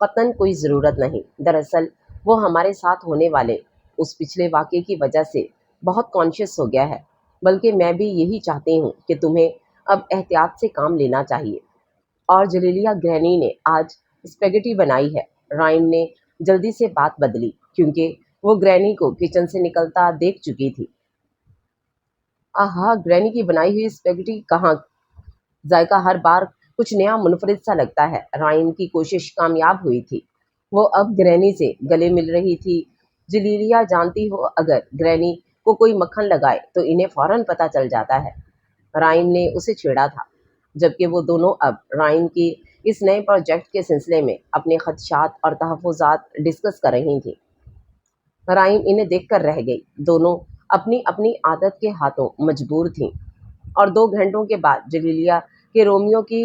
قطعاً کوئی ضرورت نہیں۔ دراصل وہ ہمارے ساتھ ہونے والے اس پچھلے واقعے کی وجہ سے بہت کانشیس ہو گیا ہے، بلکہ میں بھی یہی چاہتی ہوں کہ تمہیں اب احتیاط سے کام لینا چاہیے۔ اور جلیلیا گرینی نے آج اسپیگیٹی بنائی ہے۔ رائم نے جلدی سے بات بدلی کیونکہ وہ گرینی کو کچن سے نکلتا دیکھ چکی تھی۔ آہا، گرینی کی بنائی ہوئی اسپیگیٹی کہاں! ذائقہ ہر بار کچھ نیا منفرد سا لگتا ہے۔ رائم کی کوشش کامیاب ہوئی تھی۔ وہ اب گرینی سے گلے مل رہی تھی۔ جلیلیا، جانتی ہو اگر گرینی کو کوئی مکھن لگائے تو انہیں فوراً پتہ چل جاتا ہے۔ رائم نے اسے چھیڑا تھا، جبکہ وہ دونوں اب رائم کی اس نئے پروجیکٹ کے سلسلے میں اپنے خدشات اور تحفظات ڈسکس کر رہی تھیں۔ رائم انہیں دیکھ کر رہ گئی۔ دونوں اپنی اپنی عادت کے ہاتھوں مجبور تھیں، اور 2 گھنٹوں کے بعد جلیلیا کے رومیو کی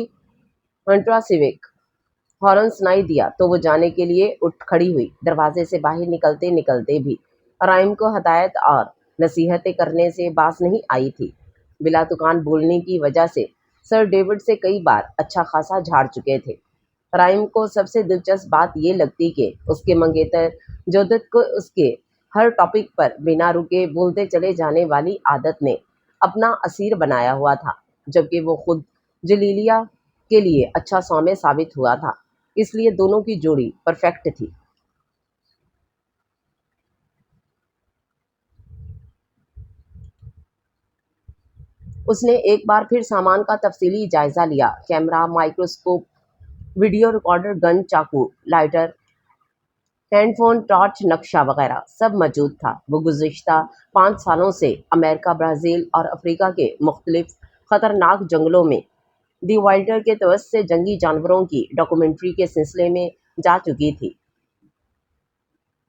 ہنٹرا سیوک ہارن سنائی دیا تو وہ جانے کے لیے اٹھ کھڑی ہوئی۔ دروازے سے باہر نکلتے نکلتے بھی رائم کو ہدایت اور نصیحتیں کرنے سے باز نہیں آئی تھی۔ بلا تکان بولنے کی وجہ سے سر ڈیوڈ سے کئی بار اچھا خاصا جھاڑ چکے تھے۔ رائم کو سب سے دلچسپ بات یہ لگتی کہ اس کے منگیتر جودت کو اس کے ہر ٹاپک پر بنا رکے بولتے چلے جانے والی عادت نے اپنا اسیر بنایا ہوا تھا، جبکہ وہ خود جلیلیا کے لیے اچھا سومے ثابت ہوا تھا، اس لیے دونوں کی جوڑی پرفیکٹ تھی۔ اس نے ایک بار پھر سامان کا تفصیلی جائزہ لیا۔ کیمرہ، مائکروسکوپ، ویڈیو ریکارڈر، گن، چاقو، لائٹر، ہینڈ فون، ٹارچ، نقشہ وغیرہ سب موجود تھا۔ وہ گزشتہ 5 سالوں سے امریکہ، برازیل اور افریقہ کے مختلف خطرناک جنگلوں میں دی وائلڈر کے توسط سے جنگی جانوروں کی ڈاکومنٹری کے سلسلے میں جا چکی تھی۔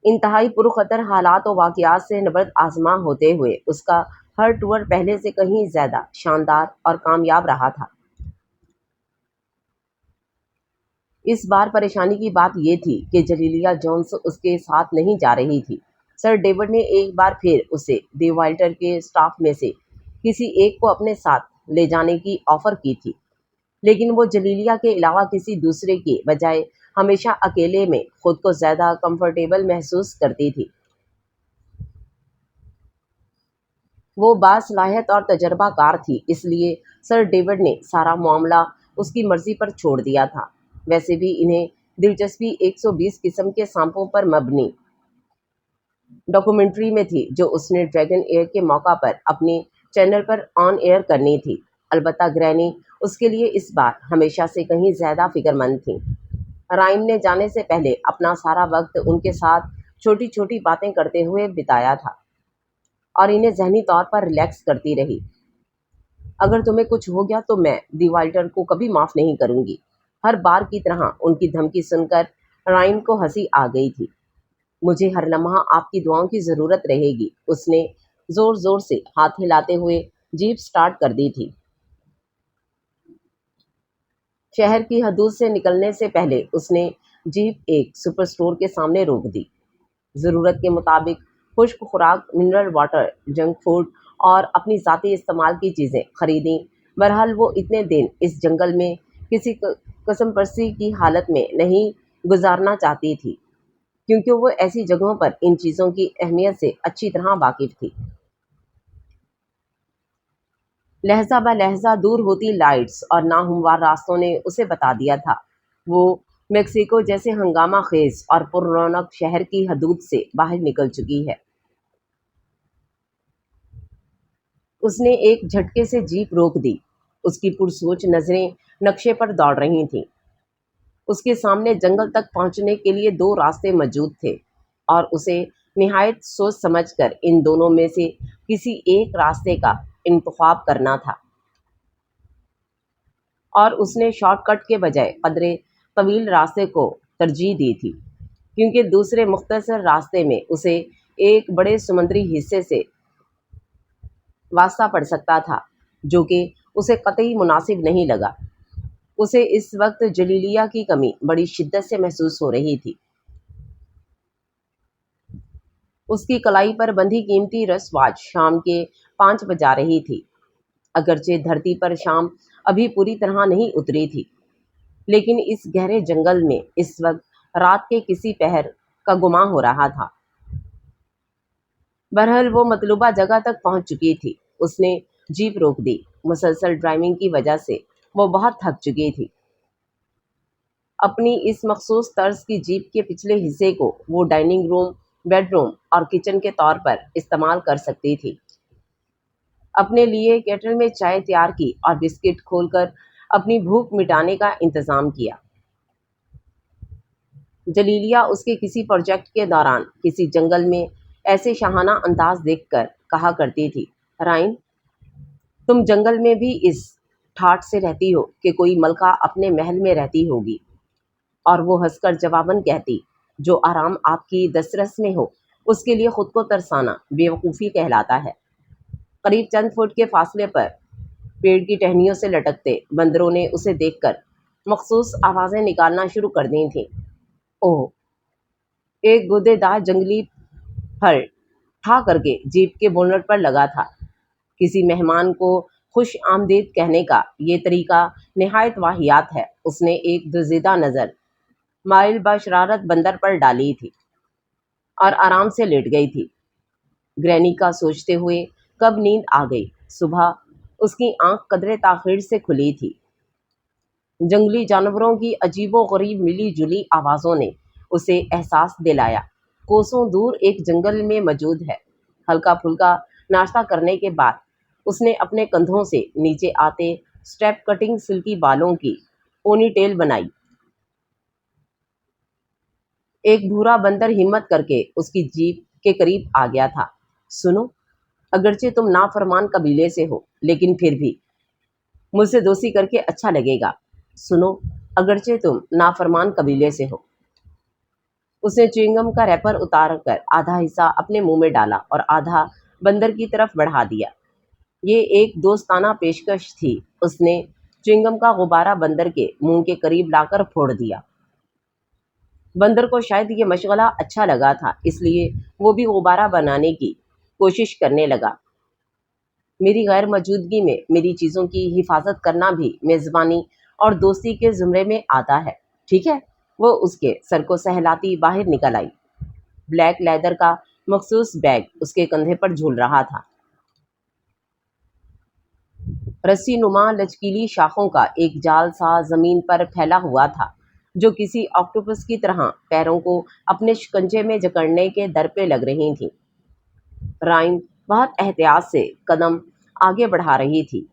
انتہائی پرخطر حالات و واقعات سے نبرد آزما ہوتے ہوئے اس کا ہر ٹور پہلے سے کہیں زیادہ شاندار اور کامیاب رہا تھا۔ اس بار پریشانی کی بات یہ تھی کہ جلیلیا جونس اس کے ساتھ نہیں جا رہی تھی۔ سر ڈیوڈ نے ایک بار پھر اسے دی وائلڈر کے سٹاف میں سے کسی ایک کو اپنے ساتھ لے جانے کی آفر کی تھی، لیکن وہ جلیلیا کے علاوہ کسی دوسرے کے بجائے ہمیشہ اکیلے میں خود کو زیادہ کمفرٹیبل محسوس کرتی تھی۔ وہ باصلاحیت اور تجربہ کار تھی، اس لیے سر ڈیوڈ نے سارا معاملہ اس کی مرضی پر چھوڑ دیا تھا۔ ویسے بھی انہیں دلچسپی 120 قسم کے سانپوں پر مبنی ڈاکومنٹری میں تھی جو اس نے ڈریگن ایئر کے موقع پر اپنے چینل پر آن ایئر کرنی تھی۔ البتہ گرینی اس کے لیے اس بار ہمیشہ سے کہیں زیادہ فکر مند تھیں۔ رائم نے جانے سے پہلے اپنا سارا وقت ان کے ساتھ چھوٹی چھوٹی باتیں کرتے ہوئے بتایا تھا اور انہیں ذہنی طور پر ریلیکس کرتی رہی۔ اگر تمہیں کچھ ہو گیا تو میں دی وائلڈر کو کبھی معاف نہیں کروں گی۔ ہر بار کی طرح ان کی دھمکی سن کر رائم کو ہنسی آ گئی تھی۔ مجھے ہر لمحہ آپ کی دعاؤں کی ضرورت رہے گی۔ اس نے زور زور سے ہاتھ ہلاتے ہوئے جیپ سٹارٹ کر دی تھی۔ شہر کی حدود سے نکلنے سے پہلے اس نے جیپ ایک سپر سٹور کے سامنے روک دی۔ ضرورت کے مطابق خشک خوراک، منرل واٹر، جنک فوڈ اور اپنی ذاتی استعمال کی چیزیں خریدیں۔ بہرحال وہ اتنے دن اس جنگل میں کسی قسم پرسی کی حالت میں نہیں گزارنا چاہتی تھی، کیونکہ وہ ایسی جگہوں پر ان چیزوں کی اہمیت سے اچھی طرح واقف تھی۔ لہجہ بہ لہجہ دور ہوتی لائٹس اور ناہموار راستوں نے اسے بتا دیا تھا وہ میکسیکو جیسے ہنگامہ خیز اور پر رونق شہر کی حدود سے باہر نکل چکی ہے۔ اس نے ایک جھٹکے سے جیپ روک دی۔ اس کی پرسوچ نظریں نقشے پر دوڑ رہی تھیں۔ اس کے سامنے جنگل تک پہنچنے کے لیے 2 راستے موجود تھے، اور اسے نہایت سوچ سمجھ کر ان دونوں میں سے کسی ایک راستے کا انتخاب کرنا تھا، اور اس نے شارٹ کٹ کے بجائے قدرے طویل راستے کو ترجیح دی تھی، کیونکہ دوسرے مختصر راستے میں اسے ایک بڑے سمندری حصے سے واسطہ پڑ سکتا تھا، جو کہ اسے قطعی مناسب نہیں لگا۔ اسے اس وقت جلیلیا کی کمی بڑی شدت سے محسوس ہو رہی تھی۔ اس کی کلائی پر بندھی قیمتی رس واچ شام کے 5 بجا رہی تھی۔ اگرچہ دھرتی پر شام ابھی پوری طرح نہیں اتری تھی، لیکن اس گہرے جنگل میں اس وقت رات کے کسی پہر کا گماں ہو رہا تھا۔ بہرحال وہ مطلوبہ جگہ تک پہنچ چکی تھی۔ اس نے جیپ روک دی۔ مسلسل ڈرائیونگ کی وجہ سے وہ بہت تھک چکی تھی۔ اپنی اس مخصوص طرز کی جیپ کے پچھلے حصے کو وہ ڈائننگ روم، بیڈ روم اور کچن کے طور پر استعمال کر سکتی تھی۔ اپنے لیے کیٹل میں چائے تیار کی اور بسکٹ کھول کر اپنی بھوک مٹانے کا انتظام کیا۔ جلیلیہ اس کے کسی پروجیکٹ کے دوران کسی جنگل میں ایسے شاہانہ انداز دیکھ کر کہا کرتی تھی، رائن، تم جنگل میں بھی اس ٹھاٹھ سے رہتی ہو کہ کوئی ملکہ اپنے محل میں رہتی ہوگی۔ اور وہ ہنس کر جواباً کہتی، جو آرام آپ کی دسترس میں ہو اس کے لیے خود کو ترسانا بے وقوفی کہلاتا ہے۔ قریب چند فٹ کے فاصلے پر پیڑ کی ٹہنیوں سے لٹکتے بندروں نے اسے دیکھ کر مخصوص آوازیں نکالنا شروع کر دی تھیں۔ اوہ! ایک گودے دار جنگلی پھل ٹھا کر کے جیپ کے بونٹ پر لگا تھا۔ کسی مہمان کو خوش آمدید کہنے کا یہ طریقہ نہایت واہیات ہے۔ اس نے ایک دزیدہ نظر مائل بشرارت بندر پر ڈالی تھی اور آرام سے لیٹ گئی تھی۔ گرینی کا سوچتے ہوئے کب نیند آ گئی۔ صبح اس کی آنکھ قدرے تاخیر سے کھلی تھی۔ جنگلی جانوروں کی عجیب و غریب ملی جلی آوازوں نے اسے احساس دلایا کوسوں دور ایک جنگل میں موجود ہے۔ ہلکا پھلکا ناشتہ کرنے کے بعد اس نے اپنے کندھوں سے نیچے آتے سٹیپ کٹنگ سلکی بالوں کی پونی ٹیل بنائی۔ ایک بھورا بندر ہمت کر کے اس کی جیپ کے قریب آ گیا تھا۔ سنو، اگرچہ تم نافرمان قبیلے سے ہو لیکن پھر بھی مجھ سے دوستی کر کے اچھا لگے گا۔ سنو، اگرچہ تم نافرمان قبیلے سے ہو۔ اس نے چوئنگم کا ریپر اتار کر آدھا حصہ اپنے منہ میں ڈالا اور آدھا بندر کی طرف بڑھا دیا۔ یہ ایک دوستانہ پیشکش تھی۔ اس نے چوئنگم کا غبارہ بندر کے منہ کے قریب لا کر پھوڑ دیا۔ بندر کو شاید یہ مشغلہ اچھا لگا تھا، اس لیے وہ بھی غبارہ بنانے کی کوشش کرنے لگا۔ میری غیر موجودگی میں میری چیزوں کی حفاظت کرنا بھی میزبانی اور دوستی کے زمرے میں آتا ہے، ٹھیک ہے؟ وہ اس کے سر کو سہلاتی باہر نکل آئی۔ بلیک لیدر کا مخصوص بیگ اس کے کندھے پر جھول رہا تھا۔ رسی نما لچکیلی شاخوں کا ایک جال سا زمین پر پھیلا ہوا تھا جو کسی آکٹوپس کی طرح پیروں کو اپنے شکنجے میں جکڑنے کے در پہ لگ رہی تھیں۔ رائن بہت احتیاط سے قدم آگے بڑھا رہی تھی۔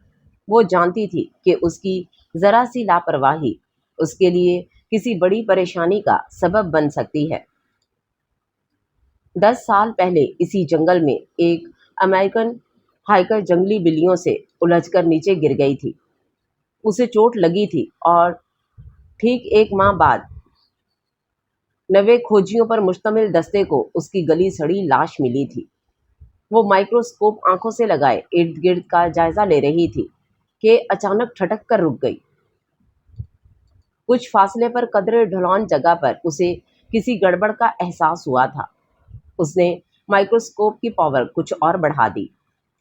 وہ جانتی تھی کہ اس کی ذرا سی لاپرواہی اس کے لیے کسی بڑی پریشانی کا سبب بن سکتی ہے۔ 10 سال پہلے اسی جنگل میں ایک امریکن ہائیکر جنگلی بلیوں سے الجھ کر نیچے گر گئی تھی۔ اسے چوٹ لگی تھی اور ٹھیک 1 ماہ بعد 90 کھوجیوں پر مشتمل دستے کو اس کی گلی سڑی لاش ملی تھی۔ وہ مائکروسکوپ آنکھوں سے لگائے ارد گرد کا جائزہ لے رہی تھی کہ اچانک ٹھٹک کر رک گئی۔ کچھ فاصلے پر قدرے ڈھلان جگہ پر اسے کسی گڑبڑ کا احساس ہوا تھا۔ اس نے مائکروسکوپ کی پاور کچھ اور بڑھا دی۔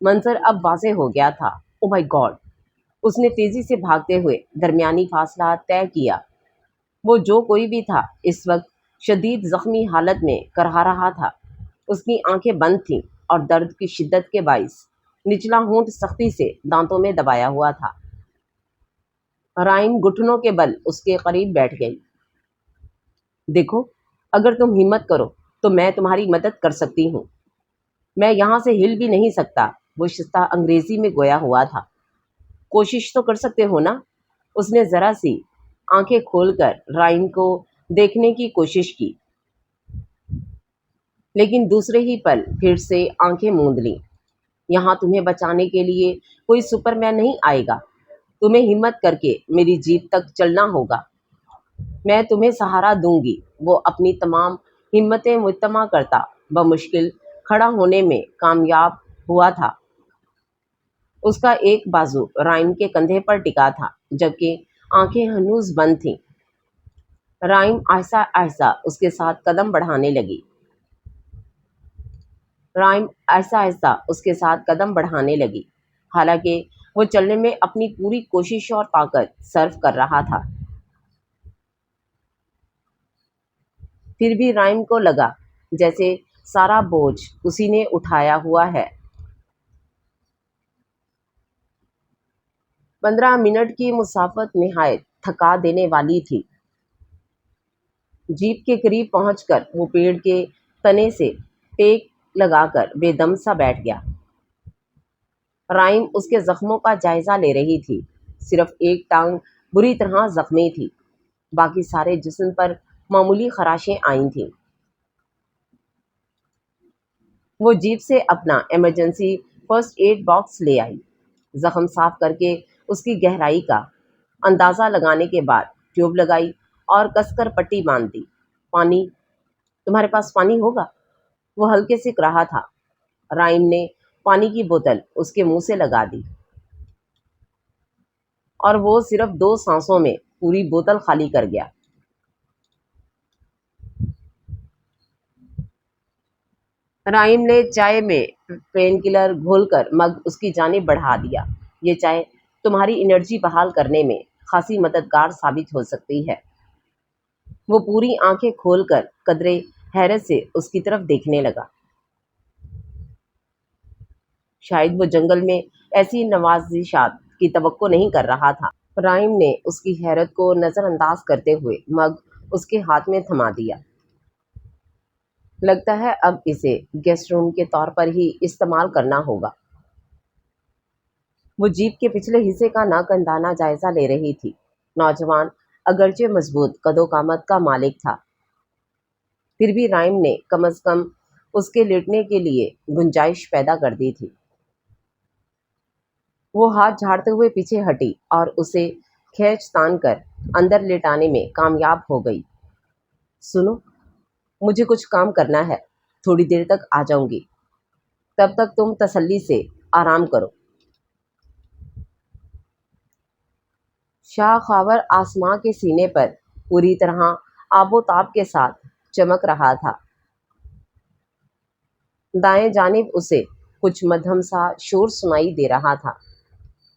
منظر اب واضح ہو گیا تھا۔ او مائی گاڈ! اس نے تیزی سے بھاگتے ہوئے درمیانی فاصلہ طے کیا۔ وہ جو کوئی بھی تھا اس وقت شدید زخمی حالت میں کرہا رہا تھا۔ اس کی آنکھیں بند تھیں اور درد کی شدت کے باعث نچلا ہونٹ سختی سے دانتوں میں دبایا ہوا تھا۔ رائن گھٹنوں کے بل اس کے قریب بیٹھ گئی۔ دیکھو، اگر تم ہمت کرو تو میں تمہاری مدد کر سکتی ہوں۔ میں یہاں سے ہل بھی نہیں سکتا۔ وہ شستہ انگریزی میں گویا ہوا تھا۔ کوشش تو کر سکتے ہو نا؟ اس نے ذرا سی آنکھیں کھول کر رائن کو دیکھنے کی کوشش کی، لیکن دوسرے ہی پل پھر سے آنکھیں موند لیں۔ یہاں تمہیں بچانے کے لیے کوئی سپر مین نہیں آئے گا۔ تمہیں ہمت کر کے میری جیپ تک چلنا ہوگا۔ میں تمہیں سہارا دوں گی۔ وہ اپنی تمام ہمتیں مجتمع کرتا بمشکل کھڑا ہونے میں کامیاب ہوا تھا۔ اس کا ایک بازو رائن کے کندھے پر ٹکا تھا جبکہ آنکھیں ہنوز بند تھیں۔ رائن آہستہ آہستہ اس کے ساتھ قدم بڑھانے لگی۔ حالانکہ وہ چلنے میں اپنی پوری کوشش اور طاقت صرف کر رہا تھا۔ پھر بھی رائم کو لگا جیسے سارا بوجھ اسی نے اٹھایا ہوا ہے۔ 15 منٹ کی مسافت نہایت تھکا دینے والی تھی۔ جیپ کے قریب پہنچ کر وہ پیڑ کے تنے سے ٹیک لگا کر بے دم سا بیٹھ گیا۔ رائم اس کے زخموں کا جائزہ لے رہی تھی۔ صرف ایک ٹانگ بری طرح زخمی تھی، باقی سارے جسم پر معمولی خراشیں آئی تھیں۔ وہ جیپ سے اپنا ایمرجنسی فرسٹ ایڈ باکس لے آئی۔ زخم صاف کر کے اس کی گہرائی کا اندازہ لگانے کے بعد ٹیوب لگائی اور کس کر پٹی باندھ دی۔ پانی، تمہارے پاس پانی ہوگا؟ وہ ہلکے سے رہا تھا۔ رائم نے پانی کی بوتل اس کے منہ سے لگا دی اور وہ صرف 2 سانسوں میں پوری بوتل خالی کر گیا۔ رائم نے چائے میں پین کلر گھول کر مگ اس کی جانب بڑھا دیا۔ یہ چائے تمہاری انرجی بحال کرنے میں خاصی مددگار ثابت ہو سکتی ہے۔ وہ پوری آنکھیں کھول کر قدرے حیرت سے اس کی طرف دیکھنے لگا۔ شاید وہ جنگل میں ایسی نوازشات کی توقع نہیں کر رہا تھا۔ رائم نے اس کی حیرت کو نظر انداز کرتے ہوئے مگ اس کے ہاتھ میں تھما دیا۔ لگتا ہے اب اسے گیسٹ روم کے طور پر ہی استعمال کرنا ہوگا۔ وہ جیپ کے پچھلے حصے کا ناکندانہ جائزہ لے رہی تھی۔ نوجوان اگرچہ مضبوط قد و قامت کا مالک تھا، پھر بھی رائم نے کم از کم اس کے لیٹنے کے لیے گنجائش پیدا کر دی تھی۔ وہ ہاتھ جھاڑتے ہوئے پیچھے ہٹی اور اسے کھینچ تان کر اندر لیٹانے میں کامیاب ہو گئی۔ سنو، مجھے کچھ کام کرنا ہے، تھوڑی دیر تک آ جاؤں گی، تب تک تم تسلی سے آرام کرو۔ شاخاور آسماں کے سینے پر پوری طرح آب و تاب کے ساتھ چمک رہا تھا۔ دائیں جانب اسے کچھ مدھم سا شور سنائی دے رہا تھا،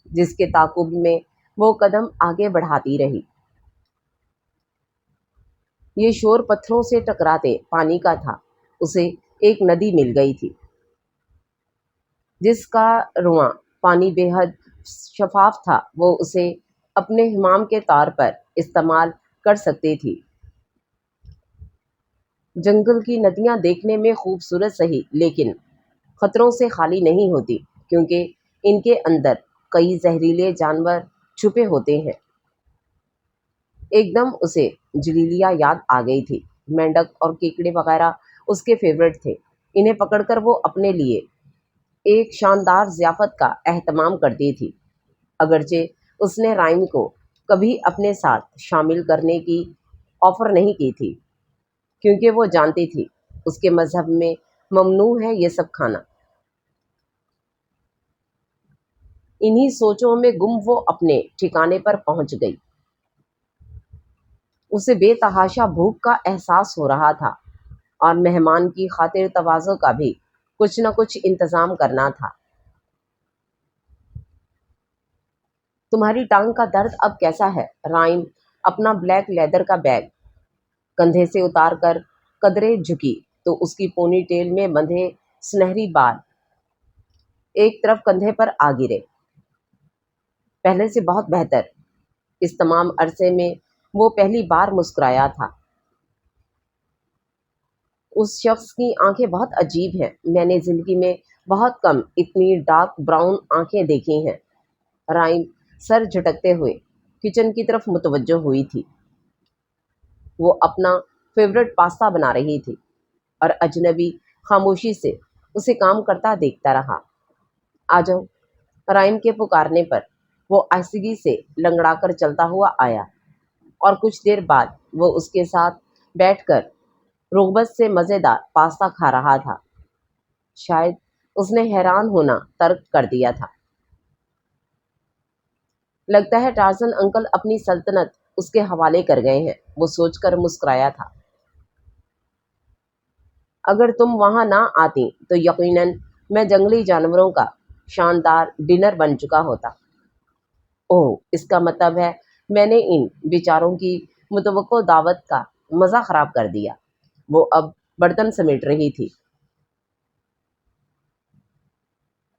جس کے تعاقب میں وہ قدم آگے بڑھاتی رہی۔ یہ شور پتھروں سے ٹکراتے پانی کا تھا۔ اسے ایک ندی مل گئی تھی جس کا رواں پانی بے حد شفاف تھا۔ وہ اسے اپنے حمام کے طور پر استعمال کر سکتی تھی۔ جنگل کی ندیاں دیکھنے میں خوبصورت صحیح، لیکن خطروں سے خالی نہیں ہوتی، کیونکہ ان کے اندر کئی زہریلے جانور چھپے ہوتے ہیں۔ ایک دم اسے جلیلیا یاد آ گئی تھی۔ مینڈک اور کیکڑے وغیرہ اس کے فیورٹ تھے۔ انہیں پکڑ کر وہ اپنے لیے ایک شاندار ضیافت کا اہتمام کرتی تھی۔ اگرچہ اس نے رائم کو کبھی اپنے ساتھ شامل کرنے کی آفر نہیں کی تھی، کیونکہ وہ جانتی تھی اس کے مذہب میں ممنوع ہے یہ سب کھانا۔ انہی سوچوں میں گم وہ اپنے ٹھکانے پر پہنچ گئی۔ اسے بے تحاشا بھوک کا احساس ہو رہا تھا اور مہمان کی خاطر تواضع کا بھی کچھ نہ کچھ انتظام کرنا تھا۔ تمہاری ٹانگ کا درد اب کیسا ہے؟ رائم اپنا بلیک لیدر کا بیگ کندھے سے اتار کر قدرے جھکی تو اس کی پونی ٹیل میں بندھے سنہری بال ایک طرف کندھے پر آ گرے۔ پہلے سے بہت بہتر۔ اس تمام عرصے میں وہ پہلی بار مسکرایا تھا۔ اس شخص کی آنکھیں بہت عجیب ہیں۔ میں نے زندگی میں بہت کم اتنی ڈارک براؤن آنکھیں دیکھی ہیں۔ رائم سر جھٹکتے ہوئے کچن کی طرف متوجہ ہوئی تھی۔ وہ اپنا فیورٹ پاستا بنا رہی تھی اور اجنبی خاموشی سے اسے کام کرتا دیکھتا رہا۔ آ جاؤ، رائم کے پکارنے پر وہ آہستگی سے لنگڑا کر چلتا ہوا آیا اور کچھ دیر بعد وہ اس کے ساتھ بیٹھ کر رغبت سے مزیدار پاستا کھا رہا تھا۔ شاید اس نے حیران ہونا ترک کر دیا تھا۔ لگتا ہے ٹارزن انکل اپنی سلطنت اس کے حوالے کر گئے ہیں، وہ سوچ کر مسکرایا تھا۔ اگر تم وہاں نہ آتی تو یقیناً میں جنگلی جانوروں کا شاندار ڈنر بن چکا ہوتا۔ اوہ، اس کا مطلب ہے میں نے ان بیچاروں کی متوقع دعوت کا مزہ خراب کر دیا۔ وہ اب برتن سمیٹ رہی تھی۔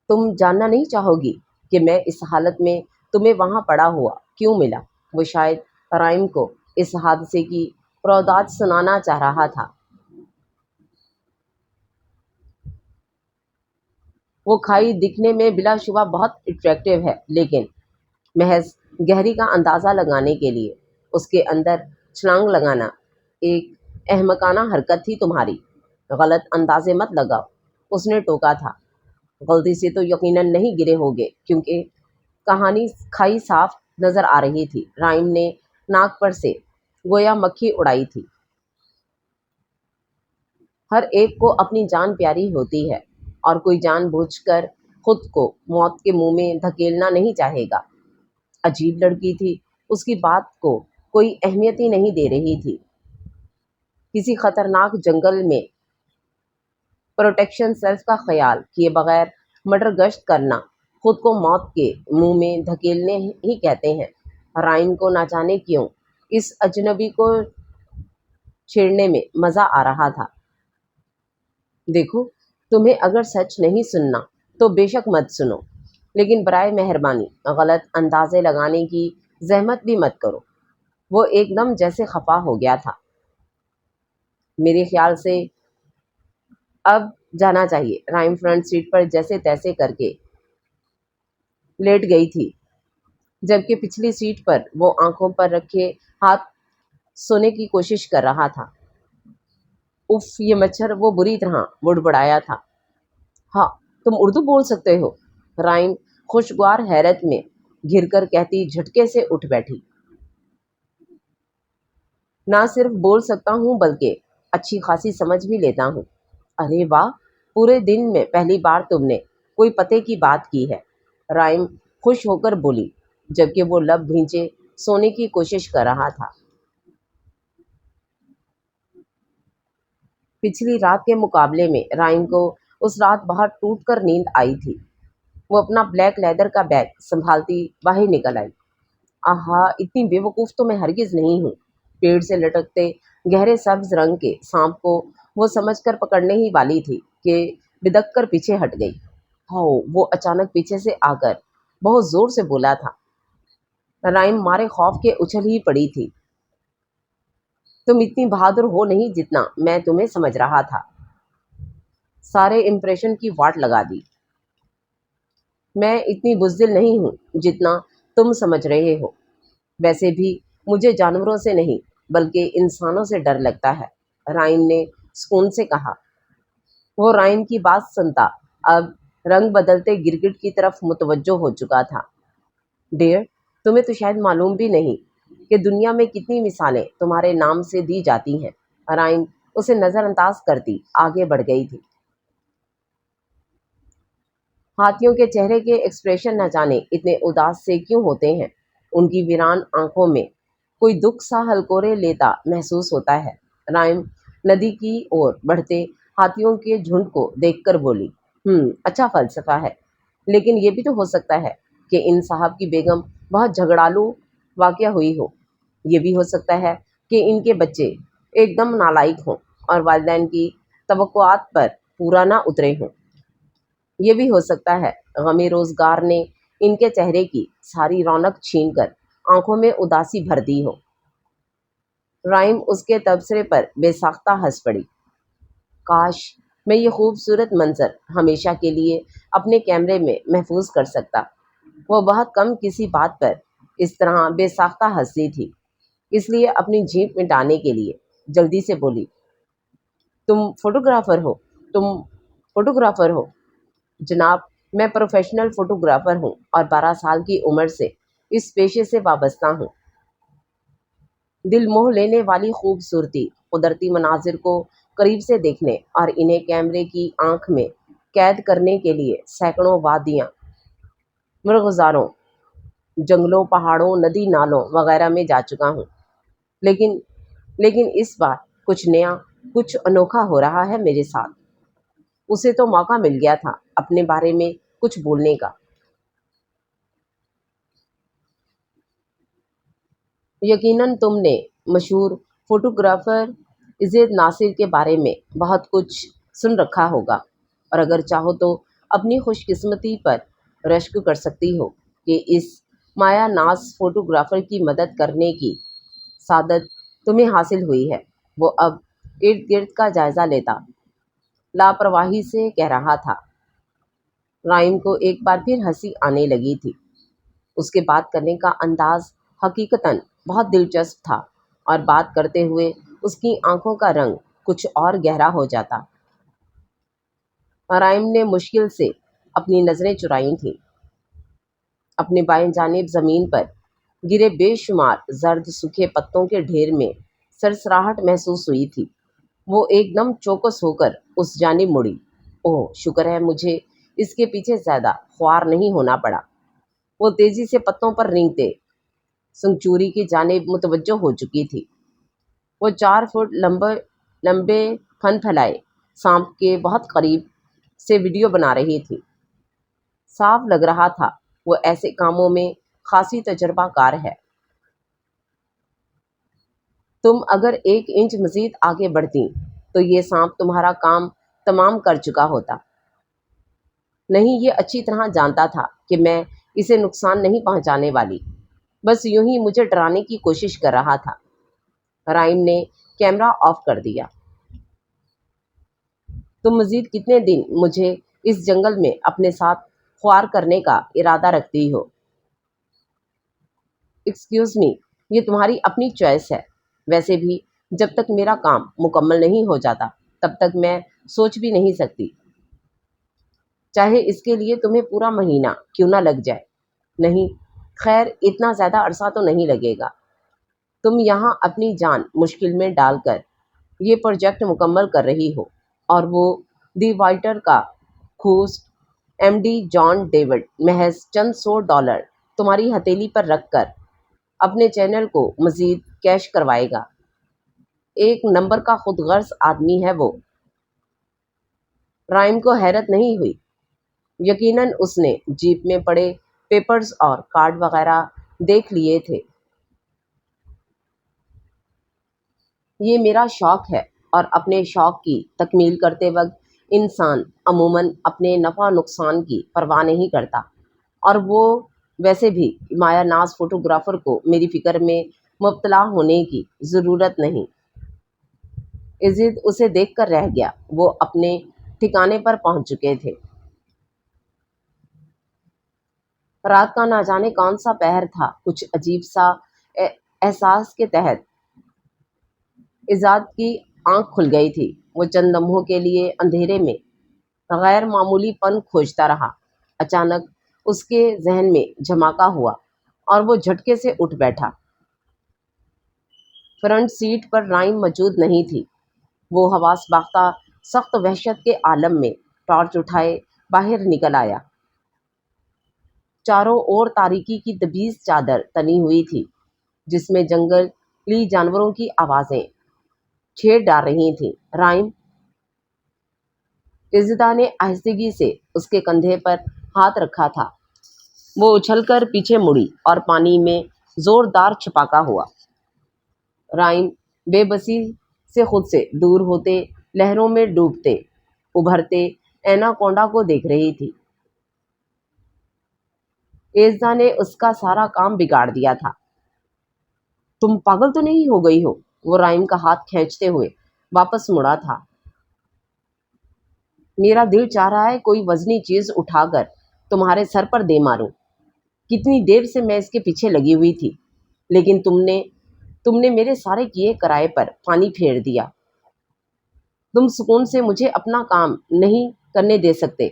تم جاننا نہیں چاہو گی کہ میں اس حالت میں تمہیں وہاں پڑا ہوا کیوں ملا؟ وہ شاید رائم کو اس حادثے کی پرودات سنانا چاہ رہا تھا۔ وہ کھائی دکھنے میں بلا شبہ بہت اٹریکٹیو ہے، لیکن محض گہری کا اندازہ لگانے کے لیے اس کے اندر چھلانگ لگانا ایک احمقانہ حرکت تھی تمہاری۔ غلط اندازے مت لگاؤ، اس نے ٹوکا تھا۔ غلطی سے تو یقیناً نہیں گرے ہوگے، کیونکہ کہانی کھائی صاف نظر آ رہی تھی۔ رائم نے ناک پر سے گویا مکھی اڑائی تھی۔ ہر ایک کو اپنی جان پیاری ہوتی ہے، اور کوئی جان بوجھ کر خود کو موت کے منہ میں دھکیلنا نہیں چاہے گا۔ عجیب لڑکی تھی، اس کی بات کو کوئی اہمیت ہی نہیں دے رہی تھی۔ کسی خطرناک جنگل میں پروٹیکشن سیلف کا خیال کیے بغیر مٹر گشت کرنا خود کو موت کے منہ میں دھکیلنے ہی کہتے ہیں۔ رائم کو نہ جانے کیوں اس اجنبی کو چھیڑنے میں مزہ آ رہا تھا۔ دیکھو، تمہیں اگر سچ نہیں سننا تو بے شک مت سنو، لیکن برائے مہربانی غلط اندازے لگانے کی زحمت بھی مت کرو۔ وہ ایک دم جیسے خفا ہو گیا تھا۔ میرے خیال سے اب جانا چاہیے۔ رائم فرنٹ سیٹ پر جیسے تیسے کر کے لیٹ گئی تھی، جبکہ پچھلی سیٹ پر وہ آنکھوں پر رکھے ہاتھ سونے کی کوشش کر رہا تھا۔ اف، یہ مچھر، وہ بری طرح بڑبڑایا تھا۔ ہاں، تم اردو بول سکتے ہو، رائم خوشگوار حیرت میں گھر کر کہتی جھٹکے سے اٹھ بیٹھی۔ نہ صرف بول سکتا ہوں بلکہ اچھی خاصی سمجھ بھی لیتا ہوں۔ ارے واہ، پورے دن میں پہلی بار تم نے کوئی پتے کی بات کی ہے، رائم خوش ہو کر بولی، جبکہ وہ لب بھینچے سونے کی کوشش کر رہا تھا۔ پچھلی رات کے مقابلے میں رائم کو اس رات بہت ٹوٹ کر نیند آئی تھی۔ وہ اپنا بلیک لیدر کا بیگ سنبھالتی باہر نکل آئی۔ آہا، اتنی بے وقوف تو میں ہرگز نہیں ہوں۔ پیڑ سے لٹکتے گہرے سبز رنگ کے سانپ کو وہ سمجھ کر پکڑنے ہی والی تھی کہ بدک کر پیچھے ہٹ گئی۔ ہاؤ، وہ اچانک پیچھے سے آ کر بہت زور سے بولا تھا۔ رائم مارے خوف کے اچھل ہی پڑی تھی۔ تم اتنی بہادر ہو نہیں جتنا میں تمہیں سمجھ رہا تھا۔ سارے امپریشن کی واٹ لگا دی۔ میں اتنی بزدل نہیں ہوں جتنا تم سمجھ رہے ہو۔ ویسے بھی مجھے جانوروں سے نہیں بلکہ انسانوں سے ڈر لگتا ہے، رائم نے سکون سے کہا۔ وہ رائم کی بات سنتا اب رنگ بدلتے گرگٹ کی طرف متوجہ ہو چکا تھا۔ ڈیئر، تمہیں تو شاید معلوم بھی نہیں کہ دنیا میں کتنی مثالیں تمہارے نام سے دی جاتی ہیں۔ رائم اسے نظر انداز کرتی آگے بڑھ گئی تھی۔ ہاتھیوں کے چہرے کے ایکسپریشن نہ جانے اتنے اداس سے کیوں ہوتے ہیں، ان کی ویران آنکھوں میں کوئی دکھ سا ہلکورے لیتا محسوس ہوتا ہے۔ رائم ندی کی اور بڑھتے ہاتھیوں کے جھنڈ کو دیکھ کر بولی، اچھا فلسفہ ہے، لیکن یہ بھی تو ہو سکتا ہے کہ ان صاحب کی بیگم بہت جھگڑالو واقع ہوئی ہو۔ یہ بھی ہو سکتا ہے کہ ان کے بچے ایک دم نالائق ہوں اور والدین کی توقعات پر پورا نہ اترے ہوں۔ یہ بھی ہو سکتا ہے غم روزگار نے ان کے چہرے کی ساری رونق چھین کر آنکھوں میں اداسی بھر دی ہو۔ رائم اس کے تبصرے پر بے ساختہ ہنس پڑی۔ کاش میں یہ خوبصورت منظر ہمیشہ کے لیے اپنے کیمرے میں محفوظ کر سکتا۔ وہ بہت کم کسی بات پر اس طرح بے ساختہ ہنسی تھی، اس لیے اپنی جھیپ مٹانے کے لیے جلدی سے بولی، تم فوٹوگرافر ہو؟ تم فوٹوگرافر ہو؟ جناب، میں پروفیشنل فوٹوگرافر ہوں اور 12 سال کی عمر سے اس پیشے سے وابستہ ہوں۔ دل موہ لینے والی خوبصورتی، قدرتی مناظر کو قریب سے دیکھنے اور انہیں کیمرے کی آنکھ میں قید کرنے کے لیے سینکڑوں وادیاں، مرغزاروں، جنگلوں، پہاڑوں، ندی نالوں وغیرہ میں جا چکا ہوں، لیکن اس بار کچھ نیا، کچھ انوکھا ہو رہا ہے میرے ساتھ۔ اسے تو موقع مل گیا تھا اپنے بارے میں کچھ بولنے کا۔ یقیناً تم نے مشہور فوٹوگرافر عزت ناصر کے بارے میں بہت کچھ سن رکھا ہوگا، اور اگر چاہو تو اپنی خوش قسمتی پر رشک کر سکتی ہو کہ اس مایا ناز فوٹوگرافر کی مدد کرنے کی سعادت تمہیں حاصل ہوئی ہے۔ وہ اب ارد گرد کا جائزہ لیتا لاپرواہی سے کہہ رہا تھا۔ رائم کو ایک بار پھر ہنسی آنے لگی تھی۔ اس کے بات کرنے کا انداز حقیقتاً بہت دلچسپ تھا، اور بات کرتے ہوئے اس کی آنکھوں کا رنگ کچھ اور گہرا ہو جاتا۔ رائم نے مشکل سے اپنی نظریں چرائی تھیں۔ اپنے بائیں جانب زمین پر گرے بے شمار زرد سوکھے پتوں کے ڈھیر میں سرسراہٹ محسوس ہوئی تھی۔ وہ ایک دم چوکس ہو کر اس جانب مڑی۔ اوہ، شکر ہے مجھے اس کے پیچھے زیادہ خوار نہیں ہونا پڑا۔ وہ تیزی سے پتوں پر رینگتے سنکچوری کی جانب متوجہ ہو چکی تھی۔ وہ 4 فٹ لمبے پھن پھیلائے سانپ کے بہت قریب سے ویڈیو بنا رہی تھی۔ صاف لگ رہا تھا وہ ایسے کاموں میں خاصی تجربہ کار ہے۔ تم اگر 1 انچ مزید آگے بڑھتی تو یہ سانپ تمہارا کام تمام کر چکا ہوتا۔ نہیں، یہ اچھی طرح جانتا تھا کہ میں اسے نقصان نہیں پہنچانے والی، بس یوں ہی مجھے ڈرانے کی کوشش کر رہا تھا۔ رائم نے کیمرہ آف کر دیا۔ تم مزید کتنے دن مجھے اس جنگل میں اپنے ساتھ خوار کرنے کا ارادہ رکھتی ہو؟ ایکسکیوز می، یہ تمہاری اپنی چوائس ہے۔ ویسے بھی جب تک میرا کام مکمل نہیں ہو جاتا تب تک میں سوچ بھی نہیں سکتی، چاہے اس کے لیے تمہیں پورا مہینہ کیوں نہ لگ جائے۔ نہیں، خیر اتنا زیادہ عرصہ تو نہیں لگے گا۔ تم یہاں اپنی جان مشکل میں ڈال کر یہ پروجیکٹ مکمل کر رہی ہو، اور وہ دی وائٹر کا ہوسٹ ایم ڈی جان ڈیوڈ محض چند $100 تمہاری ہتھیلی پر رکھ کر اپنے چینل کو مزید کیش کروائے گا۔ ایک نمبر کا خود غرض آدمی ہے وہ۔ رائم کو حیرت نہیں ہوئی۔ یقیناً اس نے جیپ میں پڑے پیپرز اور کارڈ وغیرہ دیکھ لیے تھے۔ یہ میرا شوق ہے، اور اپنے شوق کی تکمیل کرتے وقت انسان عموماً اپنے نفع نقصان کی پرواہ نہیں کرتا، اور وہ ویسے بھی مایا ناز فوٹوگرافر کو میری فکر میں مبتلا ہونے کی ضرورت نہیں۔ عزت اسے دیکھ کر رہ گیا۔ وہ اپنے ٹھکانے پر پہنچ چکے تھے۔ رات کا نہ جانے کون سا پہر تھا۔ کچھ عجیب سا احساس کے تحت عزت کی آنکھ کھل گئی تھی۔ وہ چند لمحوں کے لیے اندھیرے میں غیر معمولی پن کھوجتا رہا۔ اچانک اس کے ذہن میں جھماکا ہوا، اور وہ جھٹکے سے اٹھ بیٹھا۔ فرنٹ سیٹ پر رائم موجود نہیں تھی۔ وہ حواس باختہ سخت وحشت کے عالم میں ٹارچ اٹھائے باہر نکل آیا۔ چاروں اور تاریکی کی دبیز چادر تنی ہوئی تھی، جس میں جنگلی جانوروں کی آوازیں چھیڑ ڈال رہی تھیں۔ رائم، عزدہ نے آہستگی سے اس کے کندھے پر ہاتھ رکھا تھا۔ وہ اچھل کر پیچھے مڑی اور پانی میں زوردار چھپاکا ہوا۔ رائم بے بسی سے خود سے دور ہوتے، لہروں میں ڈوبتے ابھرتے ایناکونڈا کو دیکھ رہی تھی۔ عزدہ نے اس کا سارا کام بگاڑ دیا تھا۔ تم پاگل تو نہیں ہو گئی ہو؟ وہ رائم کا ہاتھ کھینچتے ہوئے واپس مڑا تھا۔ میرا دل چاہ رہا ہے کوئی وزنی چیز اٹھا کر تمہارے سر پر دے ماروں۔ کتنی دیر سے میں اس کے پیچھے لگی ہوئی تھی، لیکن تم نے میرے سارے کیے کرائے پر پانی پھیر دیا۔ تم سکون سے مجھے اپنا کام نہیں کرنے دے سکتے۔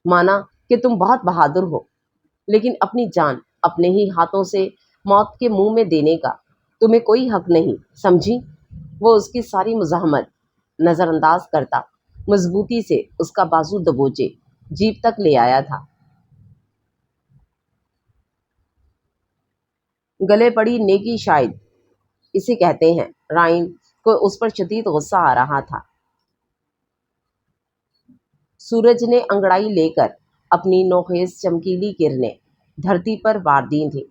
مانا کہ تم بہت بہادر ہو، لیکن اپنی جان اپنے ہی ہاتھوں سے موت کے منہ میں دینے کا تمہیں کوئی حق نہیں، سمجھی؟ وہ اس کی ساری مزاحمت نظر انداز کرتا مضبوطی سے اس کا بازو دبوچے جیپ تک لے آیا تھا۔ گلے پڑی نیکی شاید اسے کہتے ہیں۔ رائم کو اس پر شدید غصہ آ رہا تھا۔ سورج نے انگڑائی لے کر اپنی نوخیز چمکیلی کرنیں دھرتی پر وار دی تھیں۔